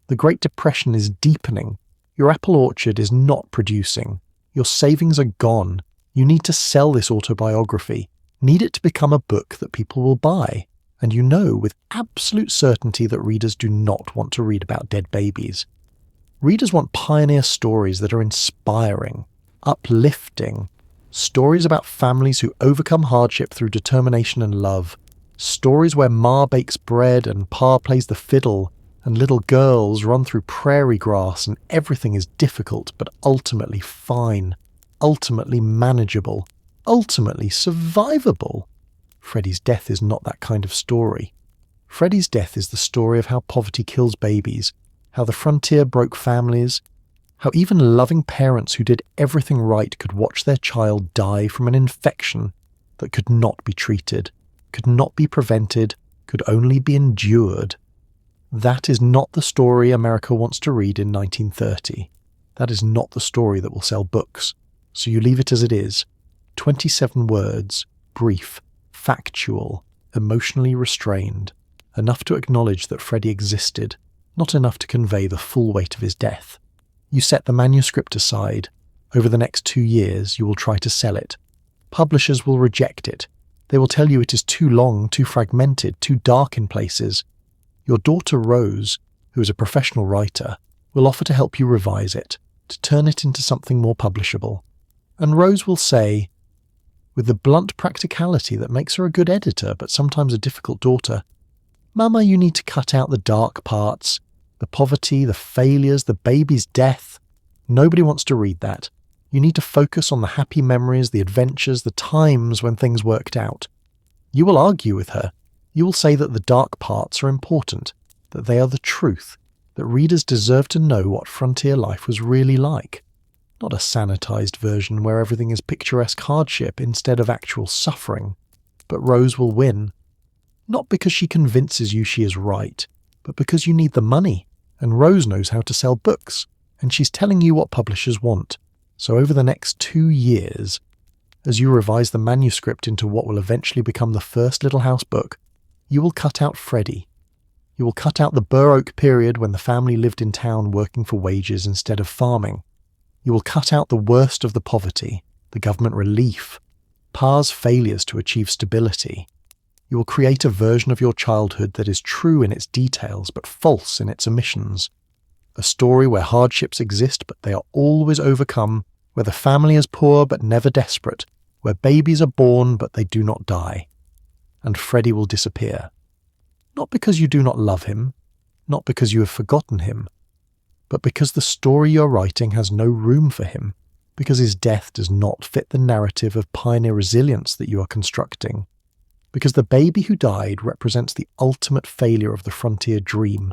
The Great Depression is deepening. Your apple orchard is not producing. Your savings are gone. You need to sell this autobiography. Need it to become a book that people will buy. And you know with absolute certainty that readers do not want to read about dead babies. Readers want pioneer stories that are inspiring, uplifting, stories about families who overcome hardship through determination and love, stories where Ma bakes bread and Pa plays the fiddle, and little girls run through prairie grass and everything is difficult but ultimately fine, ultimately manageable, ultimately survivable. Freddie's death is not that kind of story. Freddie's death is the story of how poverty kills babies, how the frontier broke families, how even loving parents who did everything right could watch their child die from an infection that could not be treated, could not be prevented, could only be endured. That is not the story America wants to read in 1930. That is not the story that will sell books. So you leave it as it is. 27 words, brief, factual, emotionally restrained, enough to acknowledge that Freddie existed, not enough to convey the full weight of his death. You set the manuscript aside. Over the next 2 years, you will try to sell it. Publishers will reject it. They will tell you it is too long, too fragmented, too dark in places. Your daughter Rose, who is a professional writer, will offer to help you revise it, to turn it into something more publishable. And Rose will say, with the blunt practicality that makes her a good editor but sometimes a difficult daughter, "Mama, you need to cut out the dark parts, the poverty, the failures, the baby's death. Nobody wants to read that. You need to focus on the happy memories, the adventures, the times when things worked out." You will argue with her. You will say that the dark parts are important, that they are the truth, that readers deserve to know what frontier life was really like. Not a sanitized version where everything is picturesque hardship instead of actual suffering. But Rose will win. Not because she convinces you she is right, but because you need the money, and Rose knows how to sell books, and she's telling you what publishers want. So over the next 2 years, as you revise the manuscript into what will eventually become the first Little House book, you will cut out Freddie. You will cut out the Bur Oak period when the family lived in town working for wages instead of farming. You will cut out the worst of the poverty, the government relief, Pa's failures to achieve stability. You will create a version of your childhood that is true in its details but false in its omissions. A story where hardships exist but they are always overcome, where the family is poor but never desperate, where babies are born but they do not die. And Freddie will disappear. Not because you do not love him, not because you have forgotten him, but because the story you're writing has no room for him, because his death does not fit the narrative of pioneer resilience that you are constructing, because the baby who died represents the ultimate failure of the frontier dream,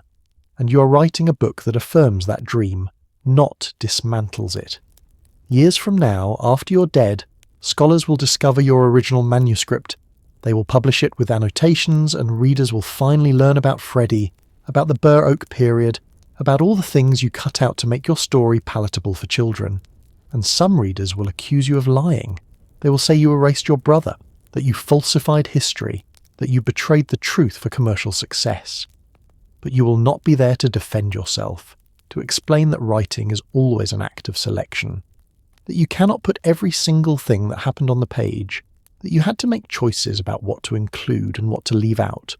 and you are writing a book that affirms that dream, not dismantles it. Years from now, after you're dead, scholars will discover your original manuscript. They will publish it with annotations, and readers will finally learn about Freddie, about the Bur Oak period, about all the things you cut out to make your story palatable for children. And some readers will accuse you of lying. They will say you erased your brother, that you falsified history, that you betrayed the truth for commercial success. But you will not be there to defend yourself, to explain that writing is always an act of selection, that you cannot put every single thing that happened on the page, that you had to make choices about what to include and what to leave out,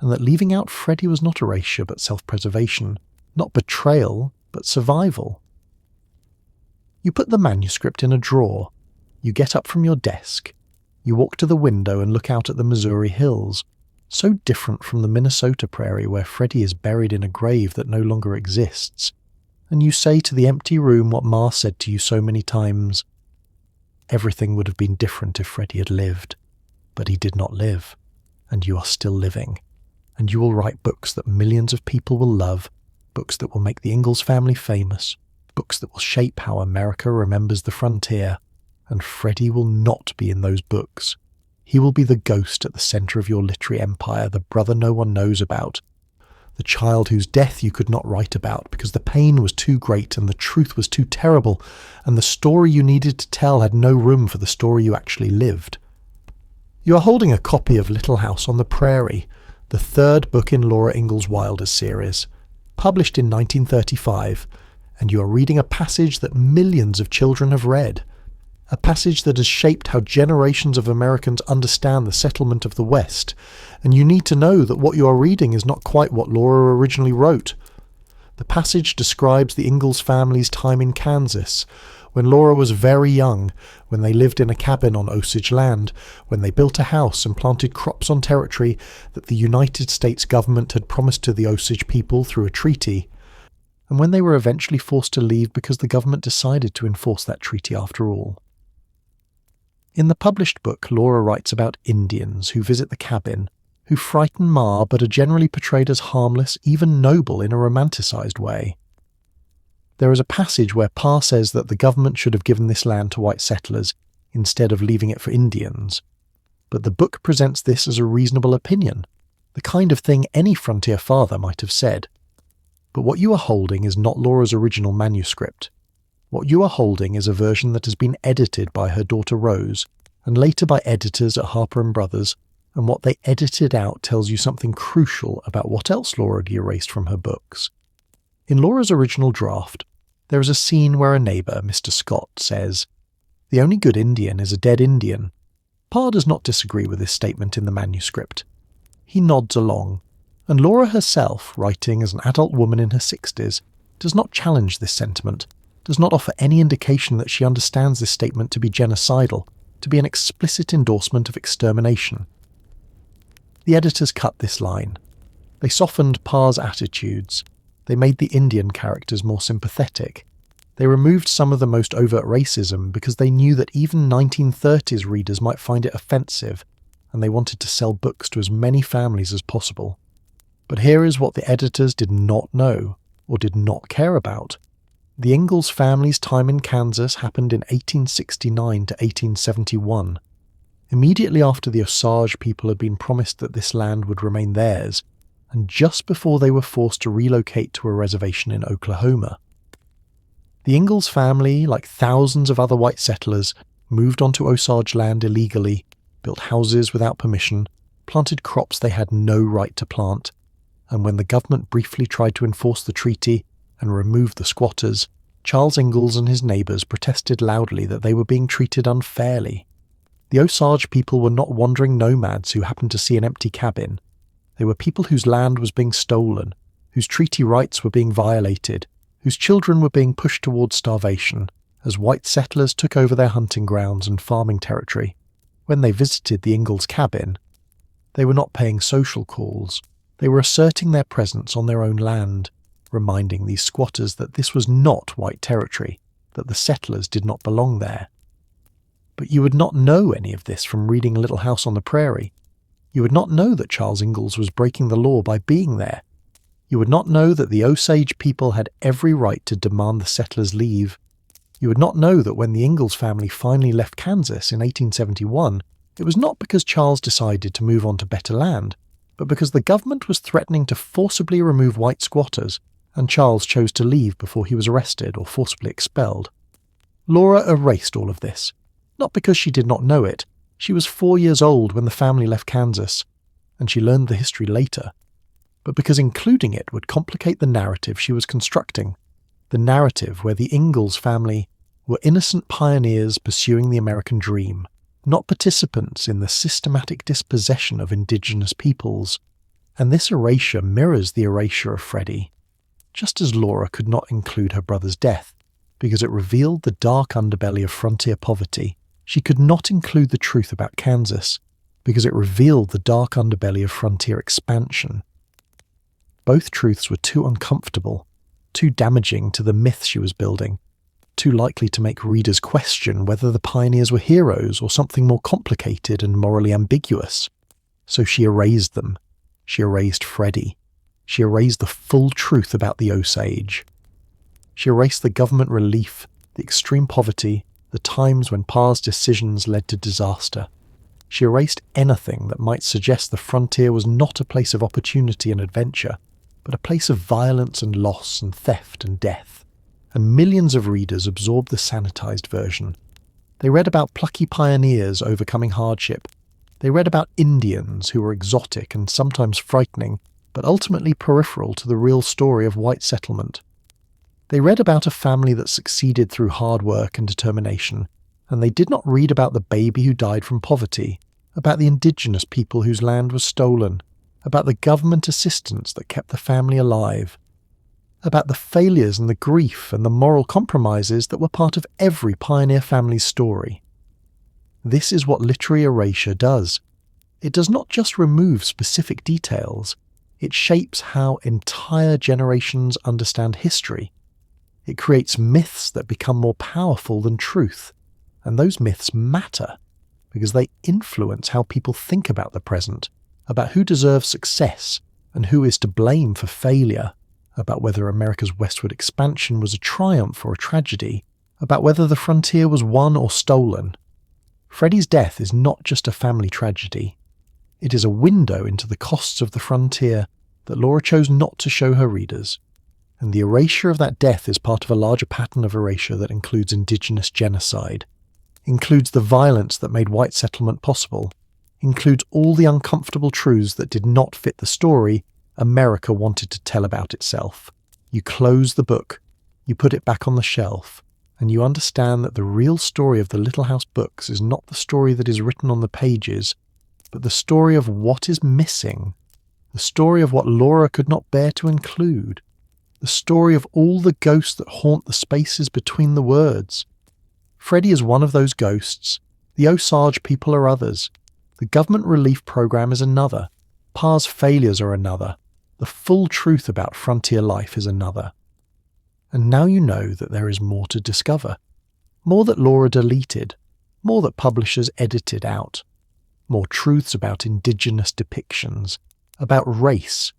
and that leaving out Freddie was not erasure but self-preservation, not betrayal but survival. You put the manuscript in a drawer. You get up from your desk. You walk to the window and look out at the Missouri hills, so different from the Minnesota prairie where Freddie is buried in a grave that no longer exists, and you say to the empty room what Ma said to you so many times: "Everything would have been different if Freddie had lived, but he did not live, and you are still living, and you will write books that millions of people will love, books that will make the Ingalls family famous, books that will shape how America remembers the frontier, and Freddie will not be in those books. He will be the ghost at the centre of your literary empire, the brother no one knows about, the child whose death you could not write about because the pain was too great and the truth was too terrible, and the story you needed to tell had no room for the story you actually lived. You are holding a copy of Little House on the Prairie, the third book in Laura Ingalls Wilder's series, published in 1935, and you are reading a passage that millions of children have read, a passage that has shaped how generations of Americans understand the settlement of the West, and you need to know that what you are reading is not quite what Laura originally wrote. The passage describes the Ingalls family's time in Kansas, when Laura was very young, when they lived in a cabin on Osage land, when they built a house and planted crops on territory that the United States government had promised to the Osage people through a treaty, and when they were eventually forced to leave because the government decided to enforce that treaty after all. In the published book, Laura writes about Indians who visit the cabin, who frighten Ma but are generally portrayed as harmless, even noble in a romanticised way. There is a passage where Pa says that the government should have given this land to white settlers instead of leaving it for Indians, but the book presents this as a reasonable opinion, the kind of thing any frontier father might have said. But what you are holding is not Laura's original manuscript. What you are holding is a version that has been edited by her daughter Rose, and later by editors at Harper & Brothers, and what they edited out tells you something crucial about what else Laura had erased from her books. In Laura's original draft, there is a scene where a neighbour, Mr. Scott, says, "The only good Indian is a dead Indian." Pa does not disagree with this statement in the manuscript. He nods along, and Laura herself, writing as an adult woman in her 60s, does not challenge this sentiment, does not offer any indication that she understands this statement to be genocidal, to be an explicit endorsement of extermination. The editors cut this line. They softened Pa's attitudes. They made the Indian characters more sympathetic. They removed some of the most overt racism because they knew that even 1930s readers might find it offensive, and they wanted to sell books to as many families as possible. But here is what the editors did not know, or did not care about. The Ingalls family's time in Kansas happened in 1869 to 1871. Immediately after the Osage people had been promised that this land would remain theirs, and just before they were forced to relocate to a reservation in Oklahoma. The Ingalls family, like thousands of other white settlers, moved onto Osage land illegally, built houses without permission, planted crops they had no right to plant, and when the government briefly tried to enforce the treaty and remove the squatters, Charles Ingalls and his neighbours protested loudly that they were being treated unfairly. The Osage people were not wandering nomads who happened to see an empty cabin. They were people whose land was being stolen, whose treaty rights were being violated, whose children were being pushed towards starvation, as white settlers took over their hunting grounds and farming territory. When they visited the Ingalls cabin, they were not paying social calls. They were asserting their presence on their own land, reminding these squatters that this was not white territory, that the settlers did not belong there. But you would not know any of this from reading Little House on the Prairie. You would not know that Charles Ingalls was breaking the law by being there. You would not know that the Osage people had every right to demand the settlers leave. You would not know that when the Ingalls family finally left Kansas in 1871, it was not because Charles decided to move on to better land, but because the government was threatening to forcibly remove white squatters, and Charles chose to leave before he was arrested or forcibly expelled. Laura erased all of this, not because she did not know it. She was 4 years old when the family left Kansas, and she learned the history later, but because including it would complicate the narrative she was constructing, the narrative where the Ingalls family were innocent pioneers pursuing the American dream, not participants in the systematic dispossession of indigenous peoples. And this erasure mirrors the erasure of Freddie, just as Laura could not include her brother's death, because it revealed the dark underbelly of frontier poverty. She could not include the truth about Kansas, because it revealed the dark underbelly of frontier expansion. Both truths were too uncomfortable, too damaging to the myth she was building, too likely to make readers question whether the pioneers were heroes or something more complicated and morally ambiguous. So she erased them. She erased Freddie. She erased the full truth about the Osage. She erased the government relief, the extreme poverty, the times when Pa's decisions led to disaster. She erased anything that might suggest the frontier was not a place of opportunity and adventure, but a place of violence and loss and theft and death. And millions of readers absorbed the sanitized version. They read about plucky pioneers overcoming hardship. They read about Indians who were exotic and sometimes frightening, but ultimately peripheral to the real story of white settlement. They read about a family that succeeded through hard work and determination, and they did not read about the baby who died from poverty, about the indigenous people whose land was stolen, about the government assistance that kept the family alive, about the failures and the grief and the moral compromises that were part of every pioneer family's story. This is what literary erasure does. It does not just remove specific details, it shapes how entire generations understand history. It creates myths that become more powerful than truth, and those myths matter because they influence how people think about the present, about who deserves success and who is to blame for failure, about whether America's westward expansion was a triumph or a tragedy, about whether the frontier was won or stolen. Freddie's death is not just a family tragedy. It is a window into the costs of the frontier that Laura chose not to show her readers. And the erasure of that death is part of a larger pattern of erasure that includes indigenous genocide, includes the violence that made white settlement possible, includes all the uncomfortable truths that did not fit the story America wanted to tell about itself. You close the book, you put it back on the shelf, and you understand that the real story of the Little House books is not the story that is written on the pages, but the story of what is missing, the story of what Laura could not bear to include, the story of all the ghosts that haunt the spaces between the words. Freddie is one of those ghosts. The Osage people are others. The government relief program is another. Pa's failures are another. The full truth about frontier life is another. And now you know that there is more to discover. More that Laura deleted. More that publishers edited out. More truths about indigenous depictions. About race.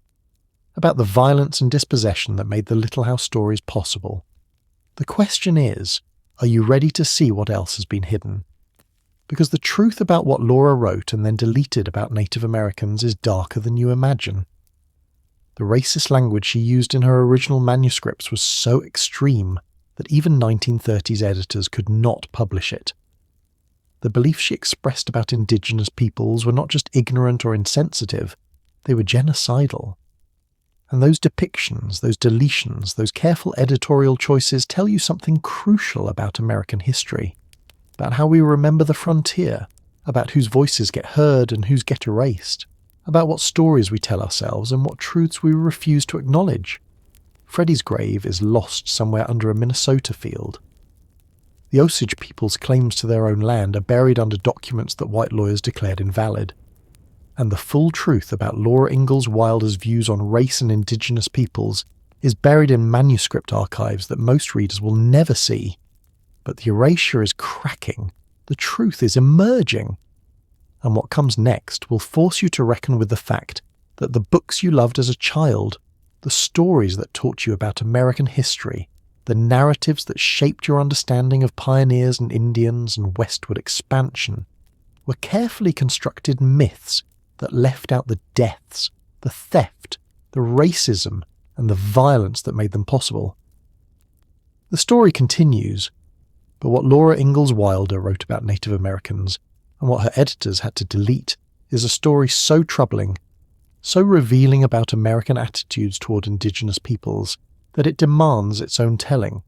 About the violence and dispossession that made the Little House stories possible. The question is, are you ready to see what else has been hidden? Because the truth about what Laura wrote and then deleted about Native Americans is darker than you imagine. The racist language she used in her original manuscripts was so extreme that even 1930s editors could not publish it. The beliefs she expressed about indigenous peoples were not just ignorant or insensitive, they were genocidal. And those depictions, those deletions, those careful editorial choices tell you something crucial about American history, about how we remember the frontier, about whose voices get heard and whose get erased, about what stories we tell ourselves and what truths we refuse to acknowledge. Freddie's grave is lost somewhere under a Minnesota field. The Osage people's claims to their own land are buried under documents that white lawyers declared invalid. And the full truth about Laura Ingalls Wilder's views on race and indigenous peoples is buried in manuscript archives that most readers will never see. But the erasure is cracking. The truth is emerging. And what comes next will force you to reckon with the fact that the books you loved as a child, the stories that taught you about American history, the narratives that shaped your understanding of pioneers and Indians and westward expansion, were carefully constructed myths that left out the deaths, the theft, the racism, and the violence that made them possible. The story continues, but what Laura Ingalls Wilder wrote about Native Americans, and what her editors had to delete, is a story so troubling, so revealing about American attitudes toward indigenous peoples, that it demands its own telling.